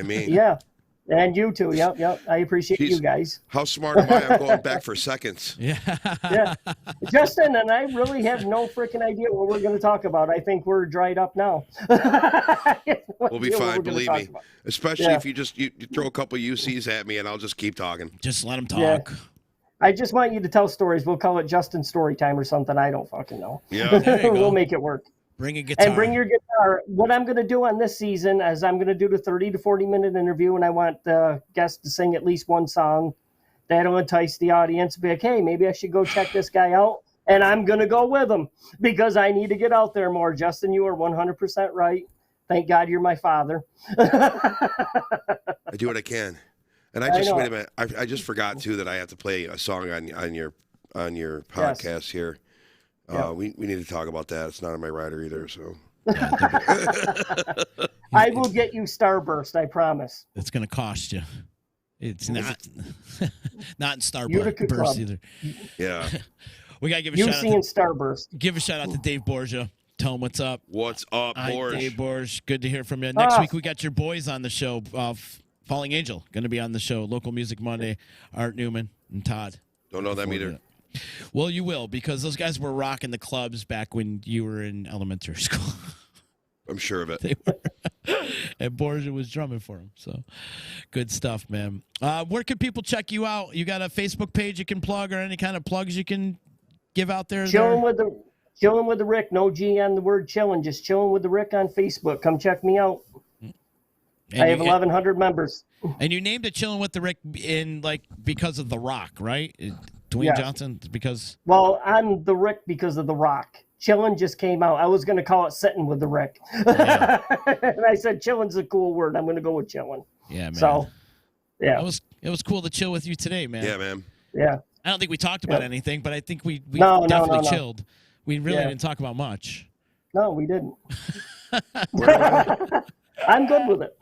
me. Yeah. And you too. Yep. I appreciate you guys. How smart am I? I'm going back for seconds. Yeah. Justin and I really have no freaking idea what we're going to talk about. I think we're dried up now. We'll be fine, believe me. Especially if you throw a couple UCs at me and I'll just keep talking. Just let them talk. Yeah. I just want you to tell stories. We'll call it Justin Story Time or something. I don't fucking know. Yeah. We'll make it work. Bring a guitar. And bring your guitar. What I'm going to do on this season is I'm going to do the 30 to 40-minute interview, and I want the guest to sing at least one song. That'll entice the audience. Be like, hey, maybe I should go check this guy out. And I'm going to go with him because I need to get out there more. Justin, you are 100% right. Thank God you're my father. I do what I can. And wait a minute. I just forgot, too, that I have to play a song on your podcast here. We need to talk about that. It's not on my rider either, so. I will get you Starburst, I promise. It's going to cost you. It's not in Utica Starburst Club. either. Yeah. We got to give a shout out. UC and Starburst. Give a shout out to Dave Borgia. Tell him what's up. What's up, Borge? Dave Borge. Good to hear from you. Next week we got your boys on the show. Falling Angel going to be on the show. Local Music Monday. Art Newman and Todd. Don't know them either. Well, you will because those guys were rocking the clubs back when you were in elementary school. I'm sure of it. They were. And Borgia was drumming for them. So good stuff, man. Where can people check you out? You got a Facebook page you can plug or any kind of plugs you can give out there? Chillin' with the Rick. No G on the word chillin'. Just Chillin' with the Rick on Facebook. Come check me out. I have 1,100 members. And you named it Chillin' with the Rick because of The Rock, right? Dwayne Johnson, because... Well, I'm the Rick because of The Rock. Chillin' just came out. I was going to call it Sitting with the Rick. Yeah. And I said chillin's a cool word. I'm going to go with chillin'. Yeah, man. So, yeah. It was cool to chill with you today, man. Yeah, man. Yeah. I don't think we talked about anything, but I think we No, definitely no. chilled. We really didn't talk about much. No, we didn't. I'm good with it.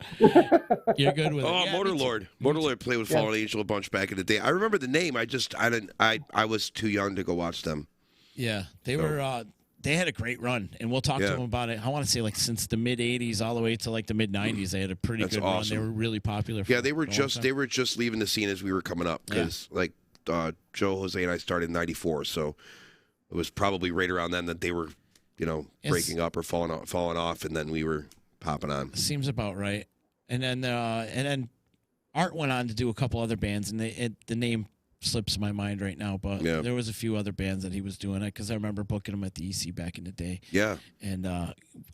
You're good with it. Oh, Yeah, Motorlord. Motorlord played with Fallen Angel a bunch back in the day. I remember the name. I was too young to go watch them. Yeah, they were. They had a great run, and we'll talk to them about it. I want to say like since the mid '80s all the way to like the mid '90s, they had a pretty good run. They were really popular. Yeah, they were just leaving the scene as we were coming up because Joe, Jose, and I started in '94, so it was probably right around then that they were, breaking up or falling off, and then we were popping on. Seems about right. And then Art went on to do a couple other bands, and the name slips my mind right now, but there was a few other bands that he was doing it because I remember booking him at the EC back in the day. Yeah. And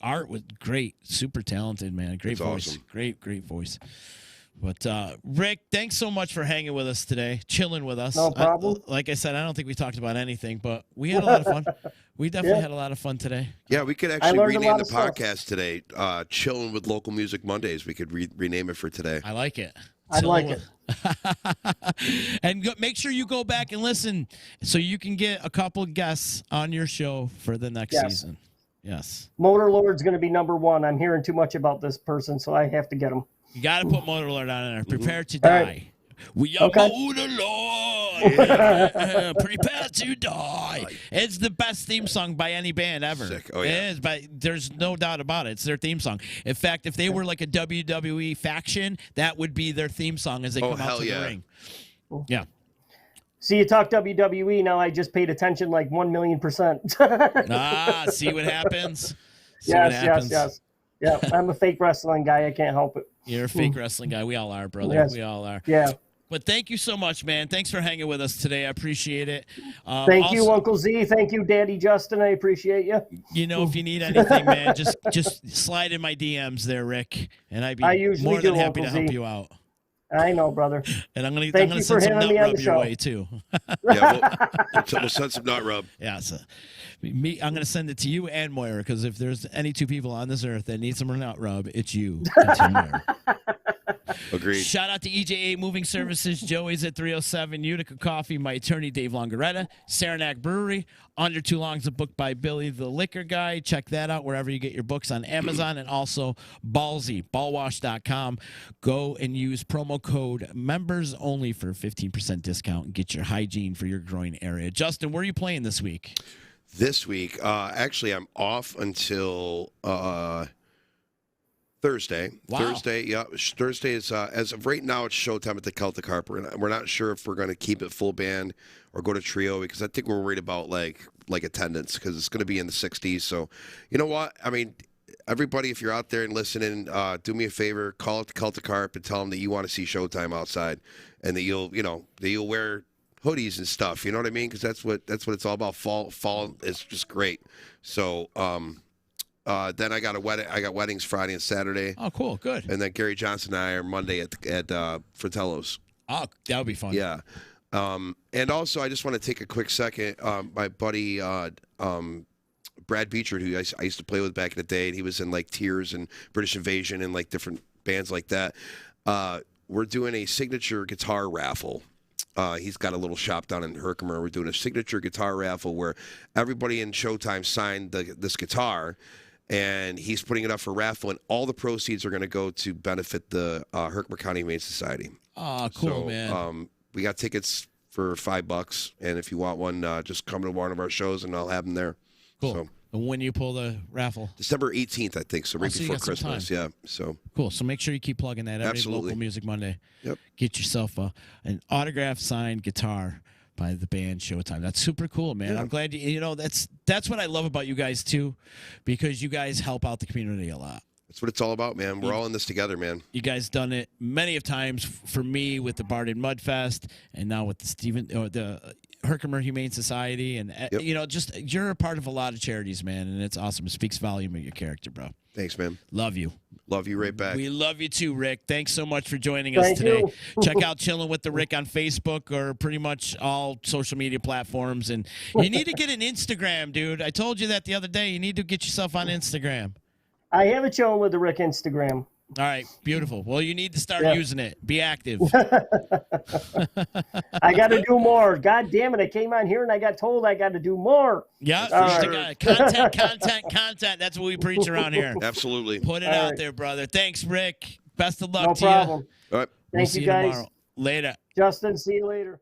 Art was great, super talented, man. Great voice. Awesome. Great voice. But Rick, thanks so much for hanging with us today, chilling with us. No problem. Like I said, I don't think we talked about anything, but we had a lot of fun. We definitely had a lot of fun today. Yeah, we could actually rename the podcast today, Chillin' with Local Music Mondays. We could rename it for today. I like it. I like it. And make sure you go back and listen so you can get a couple guests on your show for the next season. Yes. Motorlord's going to be number 1. I'm hearing too much about this person, so I have to get him. You got to put Motorlord on there. Prepare to die. Right. We are Motorlord. Prepare to die. It's the best theme song by any band ever. Sick. Oh, yeah. It is, but there's no doubt about it. It's their theme song. In fact, if they were like a WWE faction, that would be their theme song as they come out to the ring. Yeah. See, you talk WWE, now I just paid attention like 1,000,000%. See what happens? Yes. Yeah, I'm a fake wrestling guy. I can't help it. You're a fake wrestling guy. We all are, brother. Yes. We all are. Yeah. But thank you so much, man. Thanks for hanging with us today. I appreciate it. Thank you, Uncle Z. Thank you, Daddy Justin. I appreciate you. If you need anything, man, just slide in my DMs there, Rick, and I'd be more than happy to help you out. I know, brother. And I'm gonna send some nut rub your way too. We'll send some nut rub. Yeah, so I'm gonna send it to you and Moira because if there's any two people on this earth that need some nut rub, it's you and Moira. Agreed. Shout out to EJA Moving Services, Joey's at 307, Utica Coffee, my attorney Dave Longaretta, Saranac Brewery, Under Too Long's a book by Billy the Liquor Guy. Check that out wherever you get your books on Amazon, and also Ballsy, ballwash.com. Go and use promo code members only for a 15% discount and get your hygiene for your groin area. Justin, where are you playing this week? This week, actually, I'm off until Thursday. Wow. Thursday is as of right now. It's showtime at the Celtic Harp. We're not sure if we're going to keep it full band or go to trio because I think we're worried about like attendance because it's going to be in the 60s. So, you know what? I mean, everybody, if you're out there and listening, do me a favor, call it the Celtic Harp and tell them that you want to see Showtime outside, and that you'll wear hoodies and stuff. You know what I mean? Because that's what it's all about. Fall is just great. So. Then I got a wedding. I got weddings Friday and Saturday. Oh, cool, good. And then Gary Johnson and I are Monday at Fratello's. Oh, that would be fun. Yeah. And also, I just want to take a quick second. My buddy Brad Beechard, who I used to play with back in the day, and he was in like Tears and British Invasion and like different bands like that. We're doing a signature guitar raffle. He's got a little shop down in Herkimer. We're doing a signature guitar raffle where everybody in Showtime signed this guitar. And he's putting it up for raffle, and all the proceeds are going to go to benefit the Herkimer County Humane Society. Oh, cool, man. We got tickets for $5, and if you want one, just come to one of our shows, and I'll have them there. Cool. So, and when you pull the raffle? December 18th, I think, so right so before Christmas. Yeah, so. Cool. So make sure you keep plugging that every Absolutely. Local Music Monday. Yep. Get yourself an autographed signed guitar by the band Showtime. That's super cool, man. Yeah. I'm glad that's what I love about you guys too, because you guys help out the community a lot. That's what it's all about, man. We're all in this together, man. You guys done it many of times for me with the Barded Mudfest, and now with the Herkimer Humane Society, and just you're a part of a lot of charities, man, and it's awesome. It speaks volume of your character, bro. Thanks, man. Love you. Love you right back. We love you too, Rick. Thanks so much for joining us today. Check out Chillin' with the Rick on Facebook or pretty much all social media platforms. And you need to get an Instagram, dude. I told you that the other day. You need to get yourself on Instagram. I have a Chillin' with the Rick Instagram. All right, beautiful. Well, you need to start using it. Be active. I got to do more. God damn it! I came on here and I got told I got to do more. Yeah, content. That's what we preach around here. Absolutely. Put it out there, brother. Thanks, Rick. Best of luck No to problem. you. All right. Thank you, guys. Tomorrow. Later. Justin, see you later.